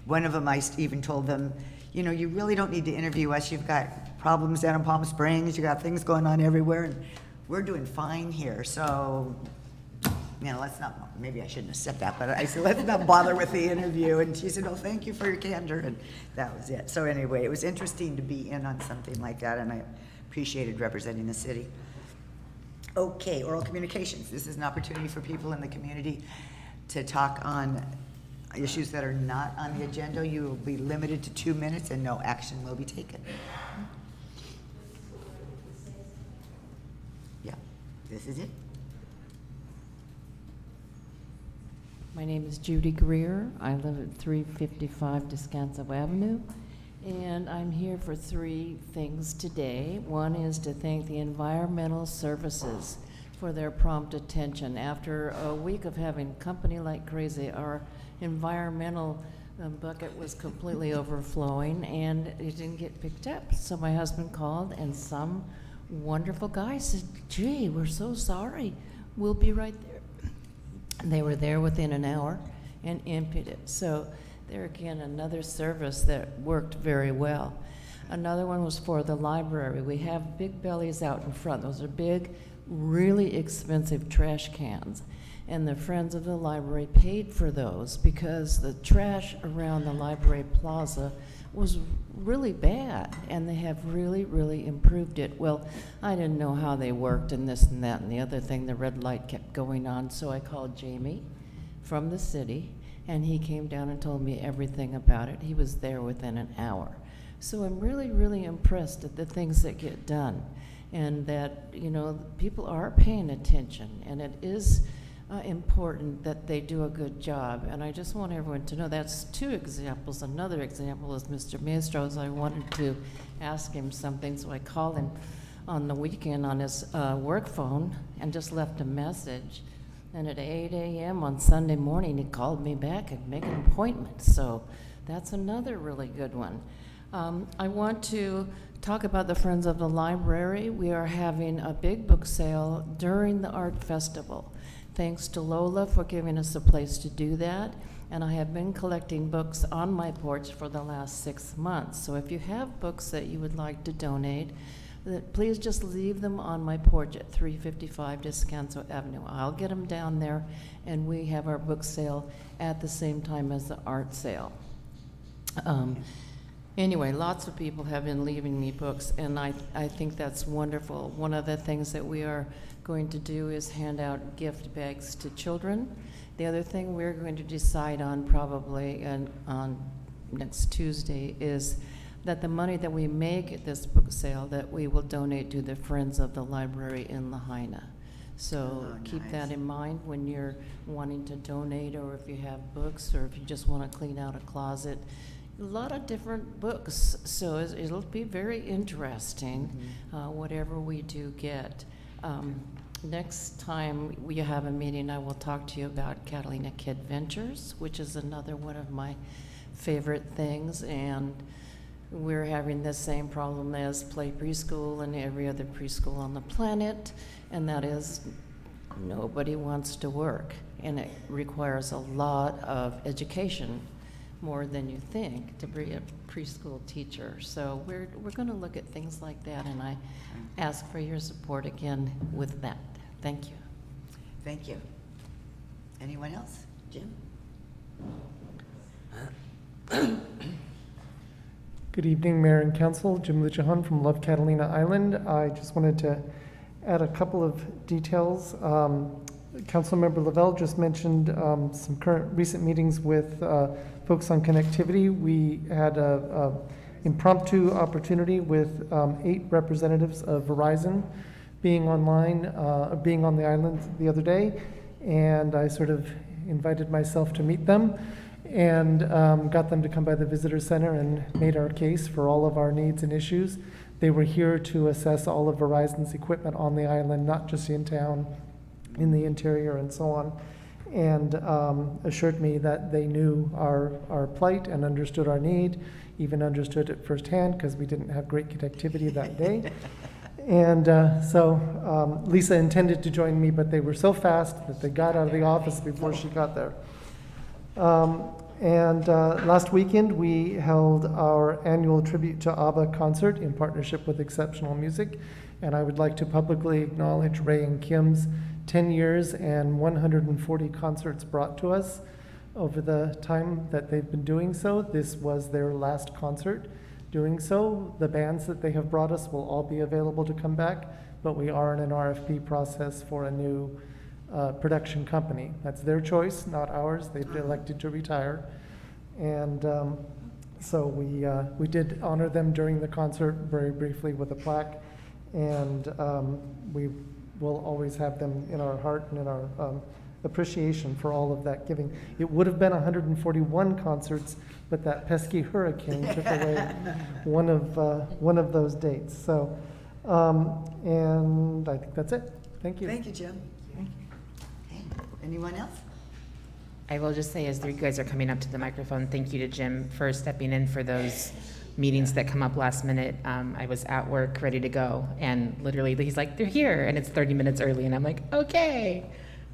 One of them, I even told them, you really don't need to interview us. You've got problems down in Palm Springs. You got things going on everywhere, and we're doing fine here. So, let's not, maybe I shouldn't have said that, but I said, let's not bother with the interview. And she said, oh, thank you for your candor. And that was it. So anyway, it was interesting to be in on something like that, and I appreciated representing the city. Okay, oral communications. This is an opportunity for people in the community to talk on issues that are not on the agenda. You will be limited to 2 minutes and no action will be taken. Yeah, this is it. My name is Judy Greer. I live at 355 Descanso Avenue, and I'm here for 3 things today. One is to thank the environmental services for their prompt attention. After a week of having company like crazy, our environmental bucket was completely overflowing and it didn't get picked up. So my husband called and some wonderful guy said, gee, we're so sorry. We'll be right there. And they were there within an hour and emptied it. So there again, another service that worked very well. Another one was for the library. We have big bellies out in front. Those are big, really expensive trash cans. And the Friends of the Library paid for those because the trash around the library plaza was really bad, and they have really, really improved it. Well, I didn't know how they worked and this and that and the other thing. The red light kept going on, so I called Jamie from the city, and he came down and told me everything about it. He was there within an hour. So I'm really, really impressed at the things that get done, and that, people are paying attention, and it is important that they do a good job. And I just want everyone to know that's 2 examples. Another example is Mr. Maestros. I wanted to ask him something, so I called him on the weekend on his work phone and just left a message. And at 8 a.m. on Sunday morning, he called me back and made an appointment. So that's another really good one. I want to talk about the Friends of the Library. We are having a big book sale during the art festival. Thanks to Lola for giving us a place to do that. And I have been collecting books on my porch for the last 6 months. So if you have books that you would like to donate, please just leave them on my porch at 355 Descanso Avenue. I'll get them down there, and we have our book sale at the same time as the art sale. Anyway, lots of people have been leaving me books, and I think that's wonderful. One of the things that we are going to do is hand out gift bags to children. The other thing we're going to decide on probably on next Tuesday is that the money that we make at this book sale, that we will donate to the Friends of the Library in Lahaina. So keep that in mind when you're wanting to donate, or if you have books, or if you just want to clean out a closet. A lot of different books, so it'll be very interesting, whatever we do get. Next time we have a meeting, I will talk to you about Catalina Kid Ventures, which is another one of my favorite things, and we're having the same problem as Play Preschool and every other preschool on the planet, and that is nobody wants to work, and it requires a lot of education, more than you think, to be a preschool teacher. So we're going to look at things like that, and I ask for your support again with that. Thank you. Thank you. Anyone else? Jim? Good evening, Mayor and Council. Jim Lujahan from Love Catalina Island. I just wanted to add a couple of details. Councilmember Lavelle just mentioned some recent meetings with folks on connectivity. We had a impromptu opportunity with 8 representatives of Verizon being online, being on the island the other day, and I sort of invited myself to meet them and got them to come by the visitor center and made our case for all of our needs and issues. They were here to assess all of Verizon's equipment on the island, not just in town, in the interior and so on, and assured me that they knew our plight and understood our need, even understood it firsthand because we didn't have great connectivity that day. And so Lisa intended to join me, but they were so fast that they got out of the office before she got there. Last weekend we held our annual Tribute to ABBA concert in partnership with Exceptional Music, and I would like to publicly acknowledge Ray and Kim's 10 years and 140 concerts brought to us over the time that they've been doing so. This was their last concert doing so. The bands that they have brought us will all be available to come back, but we are in an RFP process for a new production company. That's their choice, not ours. They've elected to retire. And so we did honor them during the concert very briefly with a plaque, and we will always have them in our heart and in our appreciation for all of that giving. It would have been 141 concerts, but that pesky hurricane took away one of those dates. So, and I think that's it. Thank you. Thank you, Jim. Okay. Anyone else? I will just say, as you guys are coming up to the microphone, thank you to Jim for stepping in for those meetings that come up last minute. I was at work ready to go, and literally he's like, they're here, and it's 30 minutes early, and I'm like, okay.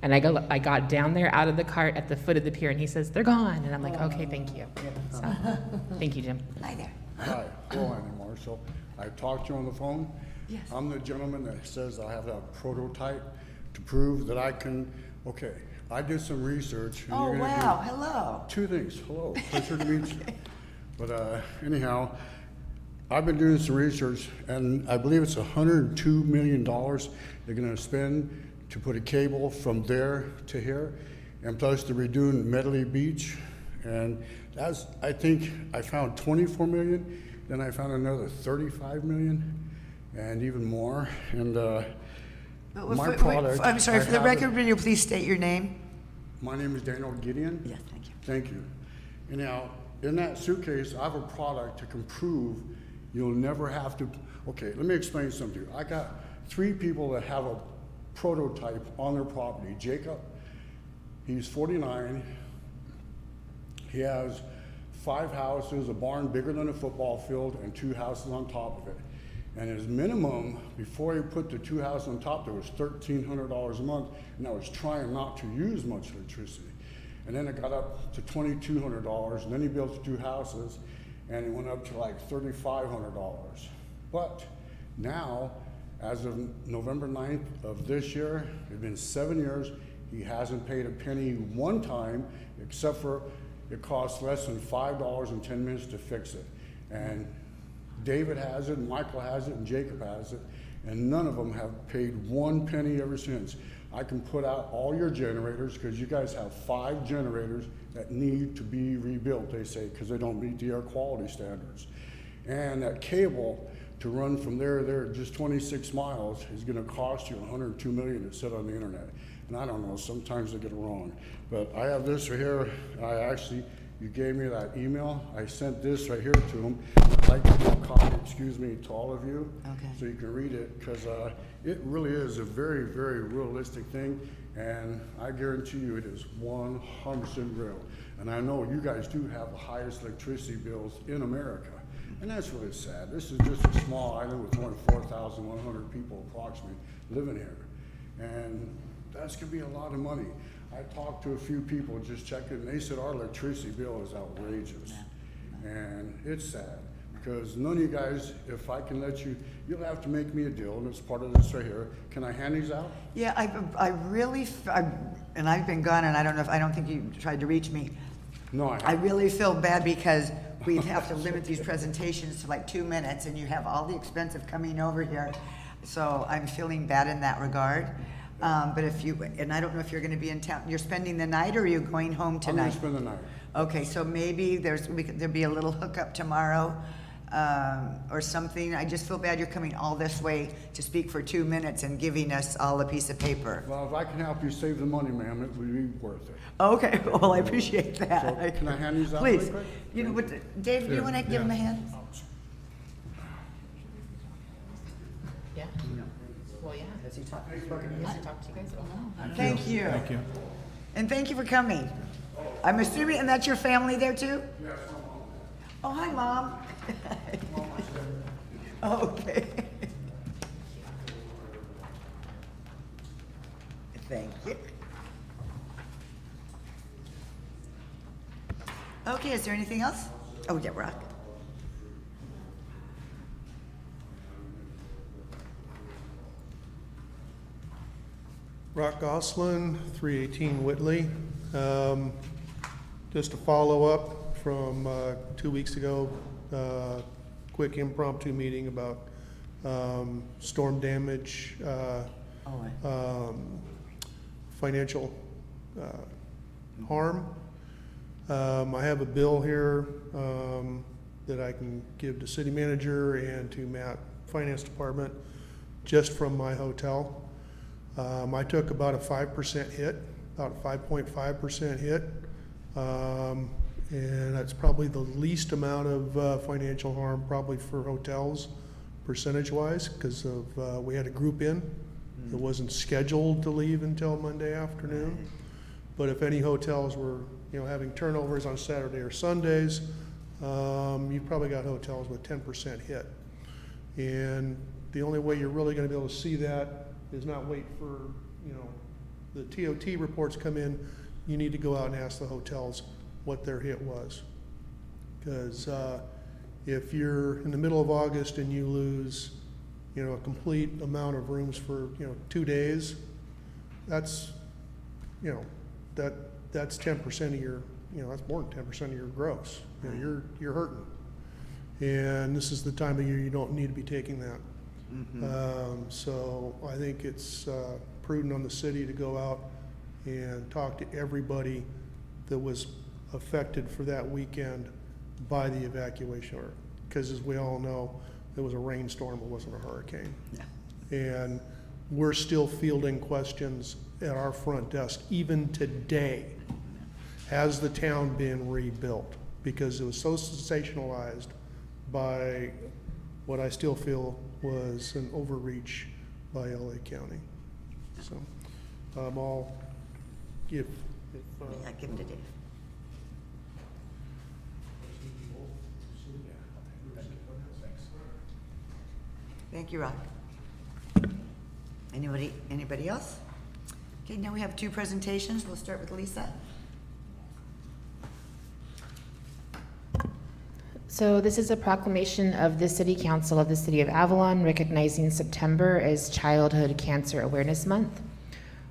And I got down there out of the cart at the foot of the pier, and he says, they're gone. And I'm like, okay, thank you. So, thank you, Jim. Hi there. Hi, hello anymore. So I talked to you on the phone. Yes. I'm the gentleman that says I have a prototype to prove that I can, okay, I did some research. And Oh, you're gonna wow. do Hello. 2 things. Hello, pleasure to meet you. But anyhow, I've been doing some research, and I believe it's $102 million they're gonna spend to put a cable from there to here, and plus they're redoing Medley Beach, and that's, I think I found 24 million, then I found another 35 million, and even more, and my product. I'm sorry, I for the have it- record, will you please state your name? My name is Daniel Gideon. Yes, thank you. Thank you. Anyhow, in that suitcase, I have a product that can prove you'll never have to, okay, let me explain something to you. I got 3 people that have a prototype on their property. Jacob, he's 49. He has 5 houses, a barn bigger than a football field, and 2 houses on top of it. And his minimum, before he put the 2 houses on top, there was $1,300 a month, and I was trying not to use much electricity. And then it got up to $2,200, and then he built the 2 houses, and it went up to like $3,500. But Now, as of November 9th of this year, it's been 7 years, he hasn't paid a penny one time, except for it costs less than $5.10 to fix it. And David has it, and Michael has it, and Jacob has it, and none of them have paid 1 penny ever since. I can put out all your generators, because you guys have 5 generators that need to be rebuilt, they say, because they don't meet the air quality standards. And that cable to run from there to there, just 26 miles, is gonna cost you $102 million to sit on the internet. And I don't know, sometimes they get it wrong. But I have this right here. You gave me that email. I sent this right here to him. I'd like to give a copy, excuse me, to all of you. Okay. So you can read it, because it really is a very, very realistic thing. And I guarantee you it is 100% real. And I know you guys do have the highest electricity bills in America. And that's really sad. This is just a small island with only 4,100 people approximately living here. And that's gonna be a lot of money. I talked to a few people just checking, and they said our electricity bill is outrageous. And it's sad, because none of you guys, if I can let you, you'll have to make me a deal, and it's part of this right here. Can I hand these out? Yeah, and I've been gone, and I don't think you tried to reach me. No, I really feel bad because we have to limit these presentations to like 2 minutes, and you have all the expense of coming over here. So I'm feeling bad in that regard. But and I don't know if you're gonna be in town, you're spending the night, or are you going home tonight? I'm gonna spend the night. Okay, so maybe there'd be a little hookup tomorrow, or something. I just feel bad you're coming all this way to speak for 2 minutes and giving us all a piece of paper. Well, if I can help you save the money, ma'am, it would be worth it. Okay, well, I appreciate that. So can I hand these out really Please. quick? You know what, Dave, do you wanna give him a hand? Yeah. Well, yeah. Has he talked to you guys? Thank you. Thank you. And thank you for coming. I'm assuming, and that's your family there too? Yes, Oh, hi, Mom. Okay. Thank you. Okay, is there anything else? Oh, yeah, Rock. Rock Goslin, 318 Whitley. Just a follow-up from 2 weeks ago, quick impromptu meeting about storm damage, financial harm. I have a bill here that I can give to city manager and to Matt, finance department, just from my hotel. I took about a 5% hit, about a 5.5% hit. And that's probably the least amount of financial harm probably for hotels percentage-wise, because of we had a group in that wasn't scheduled to leave until Monday afternoon. But if any hotels were having turnovers on Saturday or Sundays, you've probably got hotels with 10% hit. And the only way you're really going to be able to see that is not wait for the TOT reports come in. You need to go out and ask the hotels what their hit was, because if you're in the middle of August and you lose a complete amount of rooms for 2 days, that's that's 10% of your that's more than 10% of your gross. You're hurting, and this is the time of year you don't need to be taking that. So I think it's prudent on the city to go out and talk to everybody that was affected for that weekend by the evacuation order. Because as we all know, it was a rainstorm, it wasn't a hurricane. Yeah. And we're still fielding questions at our front desk, even today. Has the town been rebuilt? Because it was so sensationalized by what I still feel was an overreach by LA County. So I'll give. Give him to Dave. Thank you, Rock. Anybody else? Okay, now we have 2 presentations. We'll start with Lisa. So this is a proclamation of the City Council of the City of Avalon recognizing September as Childhood Cancer Awareness Month.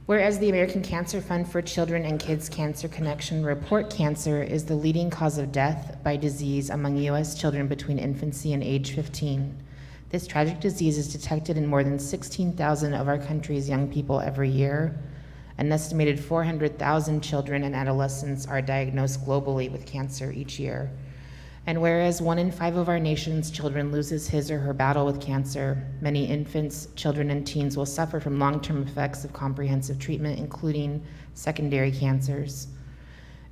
Whereas the American Cancer Fund for Children and Kids Cancer Connection report cancer is the leading cause of death by disease among U.S. children between infancy and age 15. This tragic disease is detected in more than 16,000 of our country's young people every year. An estimated 400,000 children and adolescents are diagnosed globally with cancer each year. And whereas 1 in 5 of our nation's children loses his or her battle with cancer, many infants, children, and teens will suffer from long-term effects of comprehensive treatment, including secondary cancers.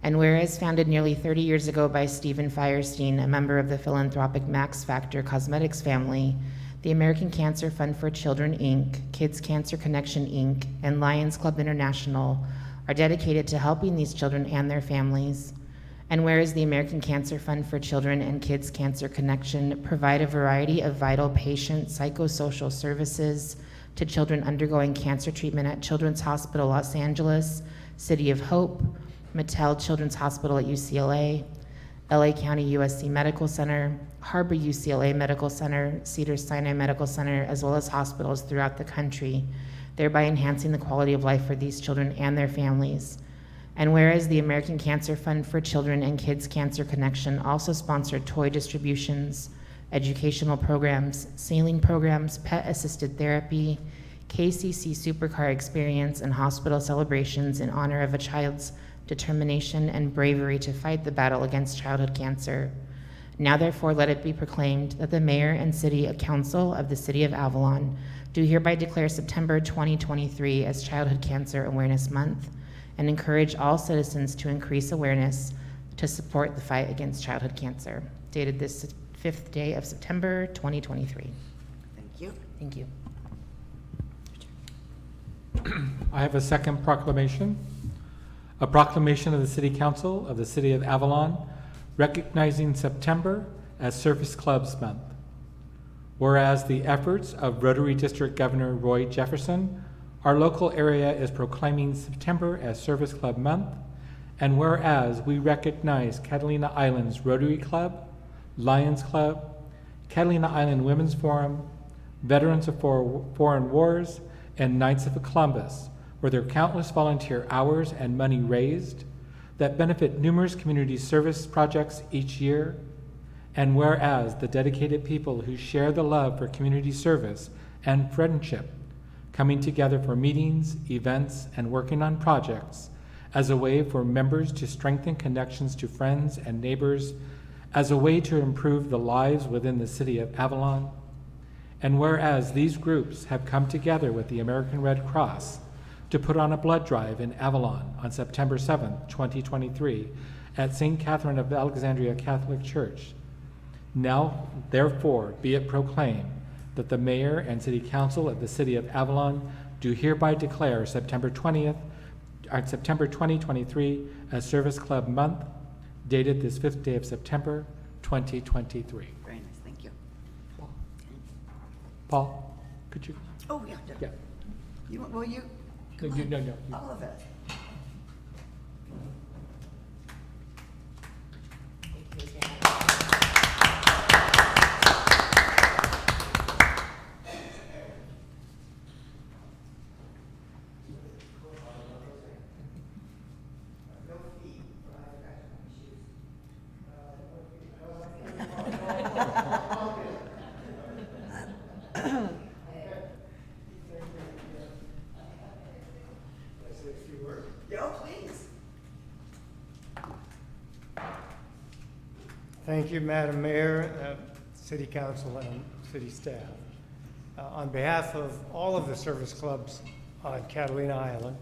And whereas founded nearly 30 years ago by Stephen Firestein, a member of the philanthropic Max Factor Cosmetics family, the American Cancer Fund for Children, Inc., Kids Cancer Connection, Inc., and Lions Club International are dedicated to helping these children and their families. And whereas the American Cancer Fund for Children and Kids Cancer Connection provide a variety of vital patient psychosocial services to children undergoing cancer treatment at Children's Hospital Los Angeles, City of Hope, Mattel Children's Hospital at UCLA, LA County USC Medical Center, Harbor UCLA Medical Center, Cedars-Sinai Medical Center, as well as hospitals throughout the country, thereby enhancing the quality of life for these children and their families. And whereas the American Cancer Fund for Children and Kids Cancer Connection also sponsored toy distributions, educational programs, sailing programs, pet-assisted therapy, KCC Supercar Experience, and hospital celebrations in honor of a child's determination and bravery to fight the battle against childhood cancer. Now therefore let it be proclaimed that the Mayor and City Council of the City of Avalon do hereby declare September 2023 as Childhood Cancer Awareness Month, and encourage all citizens to increase awareness to support the fight against childhood cancer. Dated this 5th day of September, 2023. Thank you. Thank you. I have a second proclamation. A proclamation of the City Council of the City of Avalon recognizing September as Service Clubs Month. Whereas the efforts of Rotary District Governor Roy Jefferson, our local area is proclaiming September as Service Club Month, and whereas we recognize Catalina Island's Rotary Club, Lions Club, Catalina Island Women's Forum, Veterans of Foreign Wars, and Knights of Columbus, for their countless volunteer hours and money raised that benefit numerous community service projects each year, and whereas the dedicated people who share the love for community service and friendship coming together for meetings, events, and working on projects as a way for members to strengthen connections to friends and neighbors, as a way to improve the lives within the City of Avalon. And whereas these groups have come together with the American Red Cross to put on a blood drive in Avalon on September 7th, 2023 at St. Catherine of Alexandria Catholic Church. Now, therefore, be it proclaimed that the Mayor and City Council of the City of Avalon do hereby declare September 2023 as Service Club Month, dated this 5th day of September, 2023. Very nice, thank you. Paul, could you? Oh, yeah. Yeah. You, well, you. No, come on. no. All of it. Thank you, Madam Mayor, City Council, and City staff. On behalf of all of the service clubs on Catalina Island,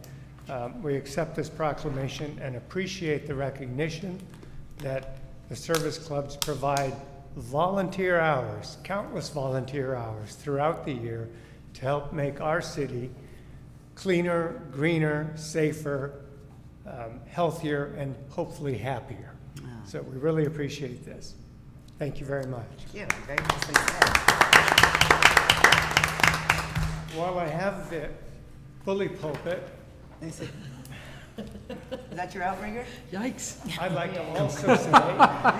we accept this proclamation and appreciate the recognition that the service clubs provide volunteer hours, countless volunteer hours throughout the year to help make our city cleaner, greener, safer, healthier, and hopefully happier. So we really appreciate this. Thank you very much. Thank you. Very nicely said. While I have the bully pulpit, Is that your outrigger? Yikes. I'd like to also say.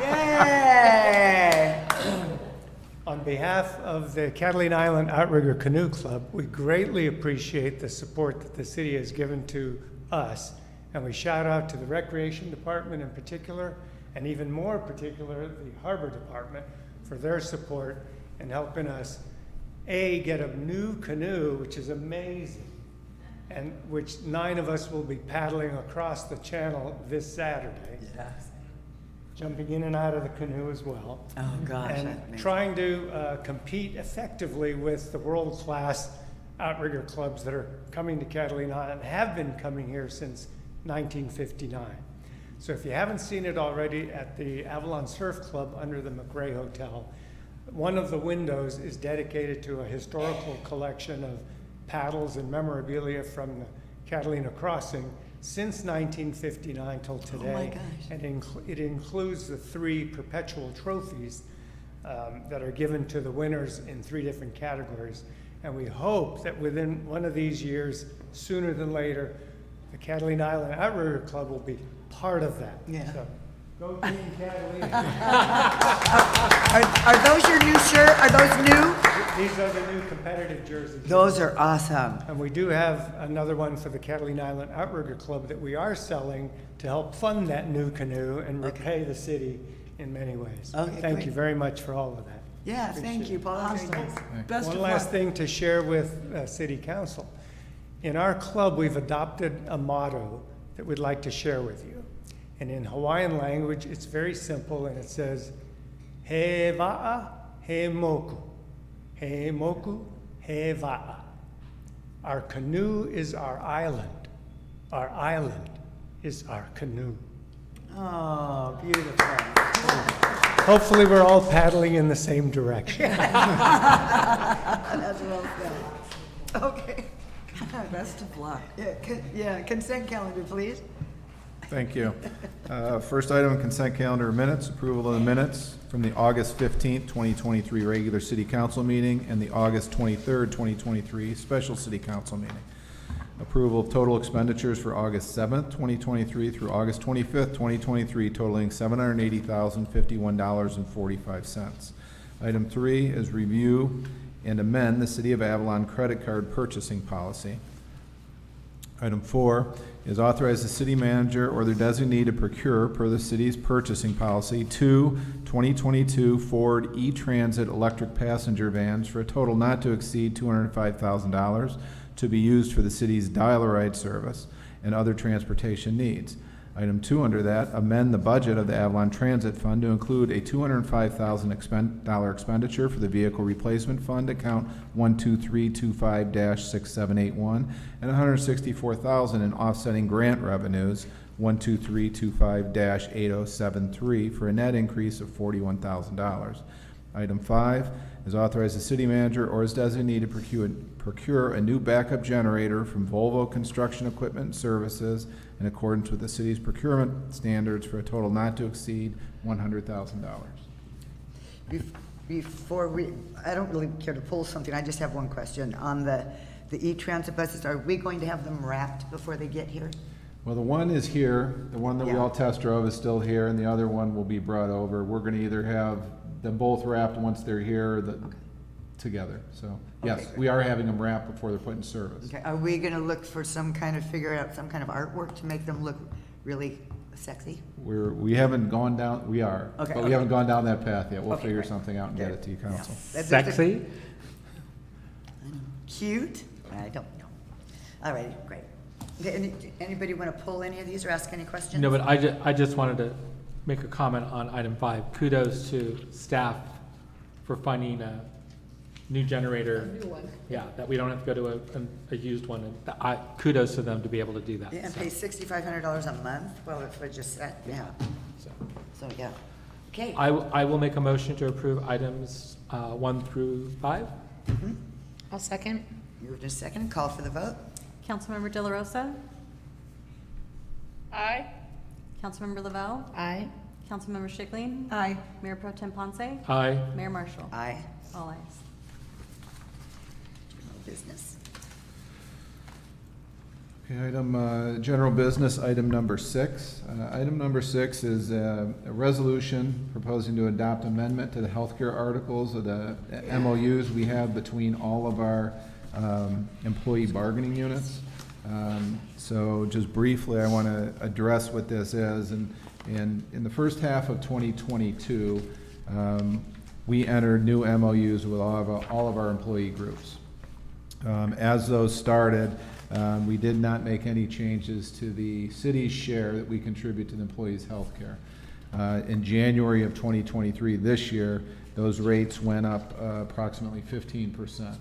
Yay! On behalf of the Catalina Island Outrigger Canoe Club, we greatly appreciate the support that the city has given to us. And we shout out to the Recreation Department in particular, and even more particular, the Harbor Department, for their support in helping us, A, get a new canoe, which is amazing, and which 9 of us will be paddling across the channel this Saturday. Yes. Jumping in and out of the canoe as well. Oh, gosh. And that's amazing. trying to compete effectively with the world-class outrigger clubs that are coming to Catalina and have been coming here since 1959. So if you haven't seen it already at the Avalon Surf Club under the McRae Hotel, one of the windows is dedicated to a historical collection of paddles and memorabilia from the Catalina Crossing since 1959 till today. Oh my gosh. And it includes the 3 perpetual trophies that are given to the winners in 3 different categories. And we hope that within one of these years, sooner than later, the Catalina Island Outrigger Club will be part of that. Yeah. So, go Team Catalina. Are those your new shirt? Are those new? These are the new competitive jerseys. Those are awesome. And we do have another one for the Catalina Island Outrigger Club that we are selling to help fund that new canoe and repay the city in many ways. Okay, Thank great. you very much for all of that. Yeah, Appreciate thank you, it. Paul. Awesome. Best One of last luck. thing to share with City Council. In our club, we've adopted a motto that we'd like to share with you. And in Hawaiian language, it's very simple, and it says, He va'a, he moku. He moku, he va'a. Our canoe is our island. Our island is our canoe. Oh, beautiful. Hopefully, we're all paddling in the same direction. That's well said. Okay. Best of luck. Yeah, consent calendar, please. Thank you. First item, consent calendar minutes, approval of the minutes from the August 15th, 2023 regular city council meeting and the August 23rd, 2023 special city council meeting. Approval of total expenditures for August 7th, 2023 through August 25th, 2023 totaling $780,051.45. Item 3 is review and amend the City of Avalon credit card purchasing policy. Item 4 is authorize the city manager or their designee to procure, per the city's purchasing policy, 2 2022 Ford E-Transit electric passenger vans for a total not to exceed $205,000 to be used for the city's dial-a-ride service and other transportation needs. Item 2 under that, amend the budget of the Avalon Transit Fund to include a $205,000 expenditure for the Vehicle Replacement Fund, account 12325-6781, and $164,000 in offsetting grant revenues, 12325-8073, for a net increase of $41,000. Item 5 is authorize the city manager or his designee to procure a new backup generator from Volvo Construction Equipment and Services in accordance with the city's procurement standards for a total not to exceed $100,000. Before I don't really care to pull something, I just have one question. On the E-Transit buses, are we going to have them wrapped before they get here? Well, the one is here, the one that we all test drove is still here, and the other one will be brought over. We're gonna either have them both wrapped once they're here, together. So, yes, Okay, we are having them wrapped before they're put in service. Okay, are we gonna look for figure out some kind of artwork to make them look really sexy? We haven't gone down, we are, Okay, but we haven't gone down that path yet. We'll Okay, figure great. something out and get it to you, council. That's just a- Sexy? Cute? I don't know. All right, great. Okay, anybody wanna pull any of these or ask any questions? No, but I just wanted to make a comment on item 5. Kudos to staff for finding a new generator. A new one. Yeah, that we don't have to go to a used one. And kudos to them to be able to do that. Yeah, and so. pay $6,500 a month? Well, if I just said, yeah. So, yeah. Okay. I will make a motion to approve items 1 through 5. I'll second. Moved in second, call for the vote. Councilmember De La Rosa? Aye. Councilmember Lavelle? Aye. Councilmember Schickling? Aye. Mayor Pro Tem Ponce? Aye. Mayor Marshall? Aye. All ayes. General business. Okay, general business, item number 6. Item number 6 is a resolution proposing to adopt amendment to the healthcare articles of the MOUs we have between all of our employee bargaining units. So just briefly, I want to address what this is. And in the first half of 2022, we entered new MOUs with all of our employee groups. As those started, we did not make any changes to the city's share that we contribute to the employees' health care. In January of 2023, this year, those rates went up approximately 15%.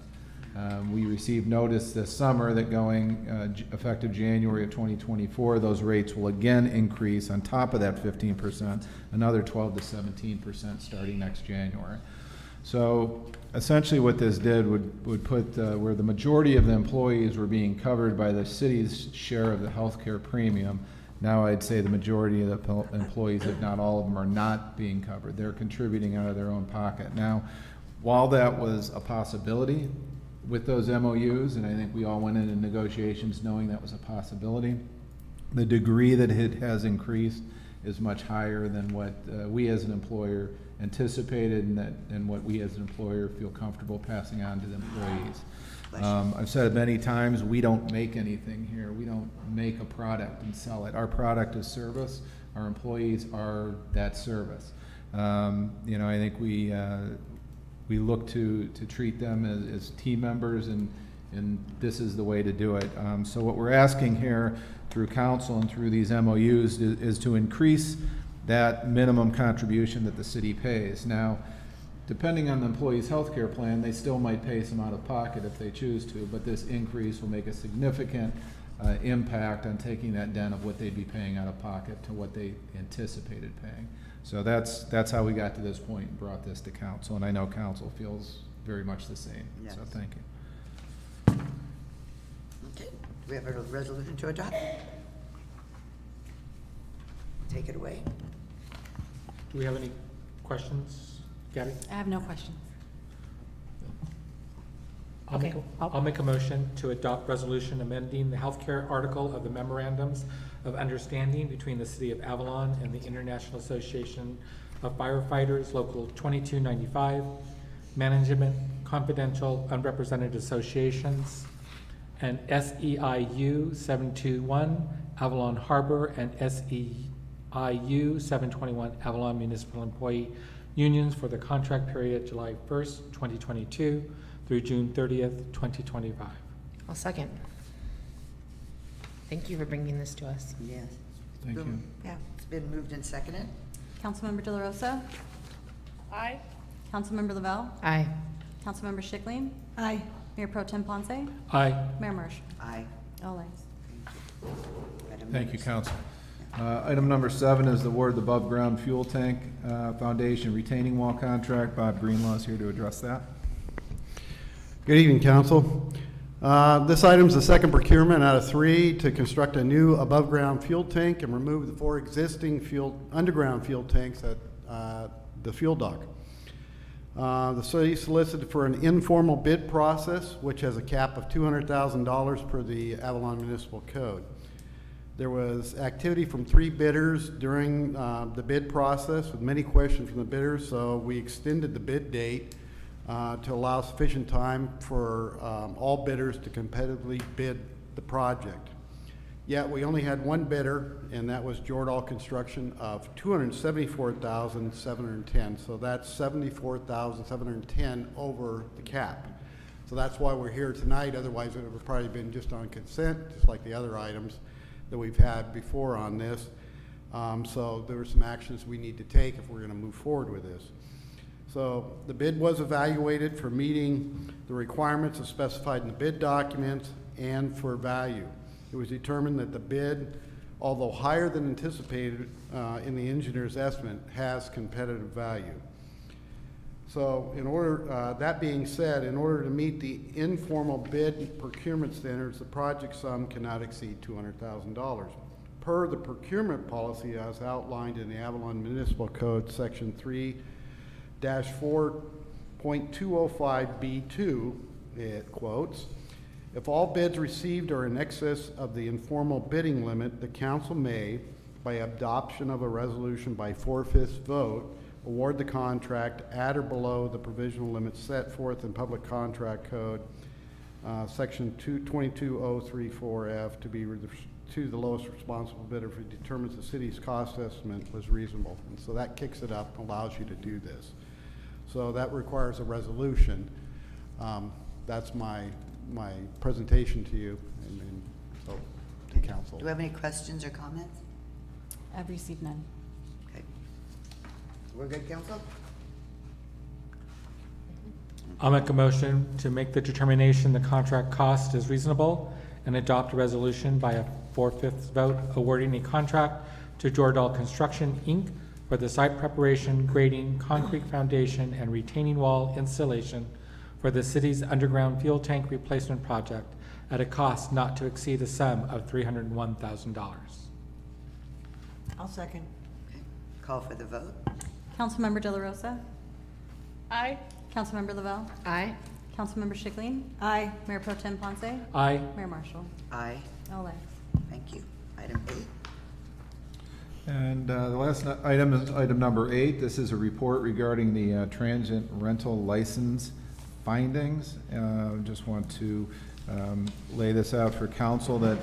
We received notice this summer that going effective January of 2024, those rates will again increase on top of that 15%, another 12 to 17% starting next January. So essentially what this did would put where the majority of the employees were being covered by the city's share of the healthcare premium, now I'd say the majority of the employees, if not all of them, are not being covered. They're contributing out of their own pocket. Now, while that was a possibility with those MOUs, and I think we all went into negotiations knowing that was a possibility, the degree that it has increased is much higher than what we as an employer anticipated and what we as an employer feel comfortable passing on to the employees. I've said it many times, we don't make anything here. We don't make a product and sell it. Our product is service. Our employees are that service. You know, I think we look to treat them as team members, and this is the way to do it. So what we're asking here through council and through these MOUs is to increase that minimum contribution that the city pays. Now, depending on the employee's health care plan, they still might pay some out of pocket if they choose to, but this increase will make a significant impact on taking that dent of what they'd be paying out of pocket to what they anticipated paying. So that's how we got to this point and brought this to council, and I know council feels very much the same. Yes. So thank you. Okay, do we have a resolution to adopt? Take it away. Do we have any questions, Gabby? I have no questions. I'll make a motion to adopt resolution amending the healthcare article of the memorandums of understanding between the City of Avalon and the International Association of Firefighters, Local 2295, Management Confidential Unrepresented Associations, and SEIU 721 Avalon Harbor and SEIU 721 Avalon Municipal Employee Unions for the contract period July 1st, 2022 through June 30th, 2025. I'll second. Thank you for bringing this to us. Yes. Thank you. Yeah, it's been moved and seconded. Councilmember De La Rosa? Aye. Councilmember Lavelle? Aye. Councilmember Schickling? Aye. Mayor Pro Tem Ponce? Aye. Mayor Marsh? Aye. All ayes. Thank you, council. Item number 7 is the award of the Above Ground Fuel Tank Foundation retaining wall contract. Bob Greenlaw is here to address that. Good evening, council. This item is the second procurement out of 3 to construct a new above-ground fuel tank and remove the 4 existing underground fuel tanks at the fuel dock. The city solicited for an informal bid process, which has a cap of $200,000 per the Avalon Municipal Code. There was activity from 3 bidders during the bid process with many questions from the bidders, so we extended the bid date to allow sufficient time for all bidders to competitively bid the project. Yet we only had 1 bidder, and that was Jordahl Construction of $274,710. So that's $74,710 over the cap. So that's why we're here tonight. Otherwise, it would have probably been just on consent, just like the other items that we've had before on this. So there were some actions we need to take if we're going to move forward with this. So the bid was evaluated for meeting the requirements as specified in the bid documents and for value. It was determined that the bid, although higher than anticipated in the engineer's estimate, has competitive value. So in order, that being said, in order to meet the informal bid procurement standards, the project sum cannot exceed $200,000. Per the procurement policy as outlined in the Avalon Municipal Code, Section 3-4.205B2, it quotes, If all bids received are in excess of the informal bidding limit, the council may, by adoption of a resolution by 4/5 vote, award the contract at or below the provisional limits set forth in Public Contract Code, Section 22034F, to the lowest responsible bidder if it determines the city's cost estimate was reasonable. And so that kicks it up and allows you to do this. So that requires a resolution. That's my presentation to you and so to council. Do we have any questions or comments? I've received none. Okay. We're good, council? I'll make a motion to make the determination the contract cost is reasonable and adopt a resolution by a 4/5 vote awarding a contract to Jordahl Construction, Inc. for the site preparation, grading, concrete foundation, and retaining wall installation for the city's underground fuel tank replacement project at a cost not to exceed the sum of $301,000. I'll second. Okay. Call for the vote. Councilmember De La Rosa? Aye. Councilmember Lavelle? Aye. Councilmember Schickling? Aye. Mayor Pro Tem Ponce? Aye. Mayor Marshall? Aye. All ayes. Thank you. Item 8. And the last item is item number 8. This is a report regarding the transient rental license findings. Just want to lay this out for council that,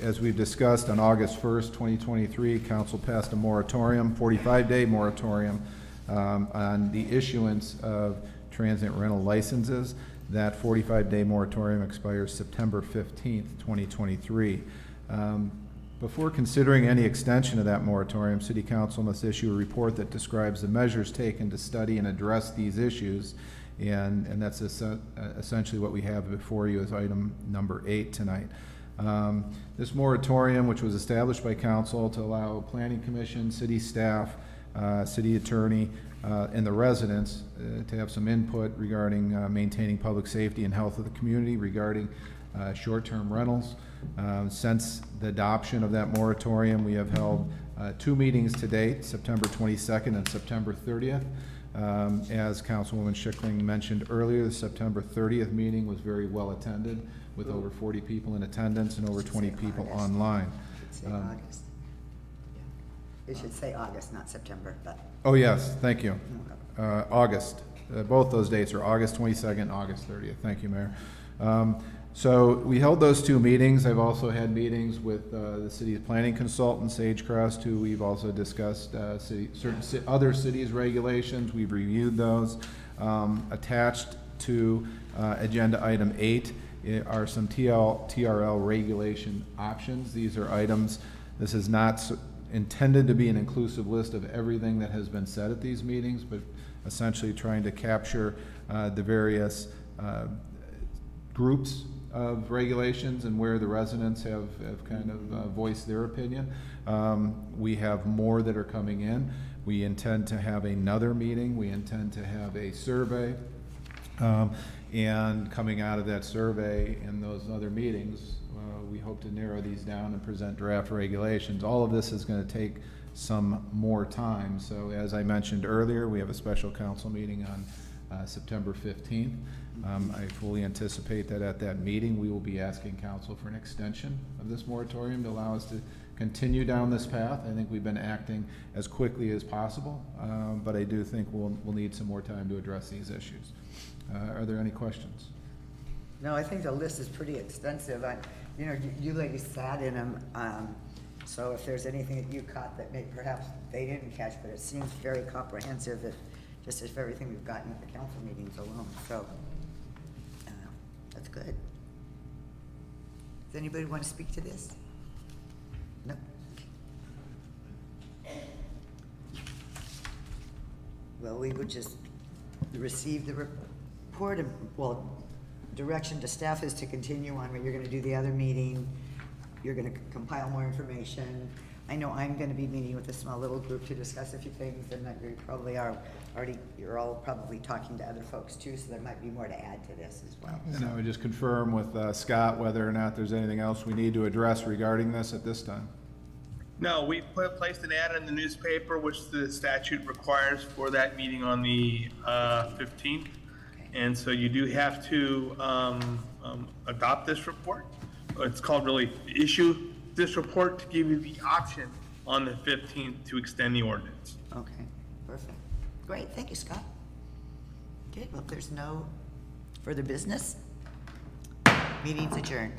as we've discussed, on August 1st, 2023, council passed a moratorium, 45-day moratorium, on the issuance of transient rental licenses. That 45-day moratorium expires September 15th, 2023. Before considering any extension of that moratorium, City Council must issue a report that describes the measures taken to study and address these issues. And that's essentially what we have before you as item number 8 tonight. This moratorium, which was established by council to allow planning commission, city staff, city attorney, and the residents to have some input regarding maintaining public safety and health of the community regarding short-term rentals. Since the adoption of that moratorium, we have held 2 meetings to date, September 22nd and September 30th. As Councilwoman Schickling mentioned earlier, the September 30th meeting was very well attended with over 40 people in attendance and over 20 people online. It should say August. It should say August, not September, but. Oh, yes, thank you. August. Both those dates are August 22nd and August 30th. Thank you, Mayor. So we held those 2 meetings. I've also had meetings with the city's planning consultant, Sagecrest, who we've also discussed certain other cities' regulations. We've reviewed those. Attached to agenda item 8 are some TRL regulation options. These are items, this is not intended to be an inclusive list of everything that has been said at these meetings, but essentially trying to capture the various groups of regulations and where the residents have kind of voiced their opinion. We have more that are coming in. We intend to have another meeting. We intend to have a survey. And coming out of that survey and those other meetings, we hope to narrow these down and present draft regulations. All of this is going to take some more time. So as I mentioned earlier, we have a special council meeting on September 15th. I fully anticipate that at that meeting, we will be asking council for an extension of this moratorium to allow us to continue down this path. I think we've been acting as quickly as possible, but I do think we'll need some more time to address these issues. Are there any questions? No, I think the list is pretty extensive. You ladies sat in them, so if there's anything that you caught that perhaps they didn't catch, but it seems very comprehensive, just as everything we've gotten at the council meetings alone. So that's good. Does anybody want to speak to this? No. Well, we would just receive the report and, direction to staff is to continue on, you're going to do the other meeting, you're going to compile more information. I know I'm going to be meeting with a small little group to discuss a few things, and that you probably are already, you're all probably talking to other folks too, so there might be more to add to this as well. And I would just confirm with Scott whether or not there's anything else we need to address regarding this at this time. No, we placed an ad in the newspaper, which the statute requires for that meeting on the 15th. And so you do have to adopt this report. It's called really issue this report to give you the option on the 15th to extend the ordinance. Okay, perfect. Great, thank you, Scott. Okay, well, if there's no further business, meeting's adjourned.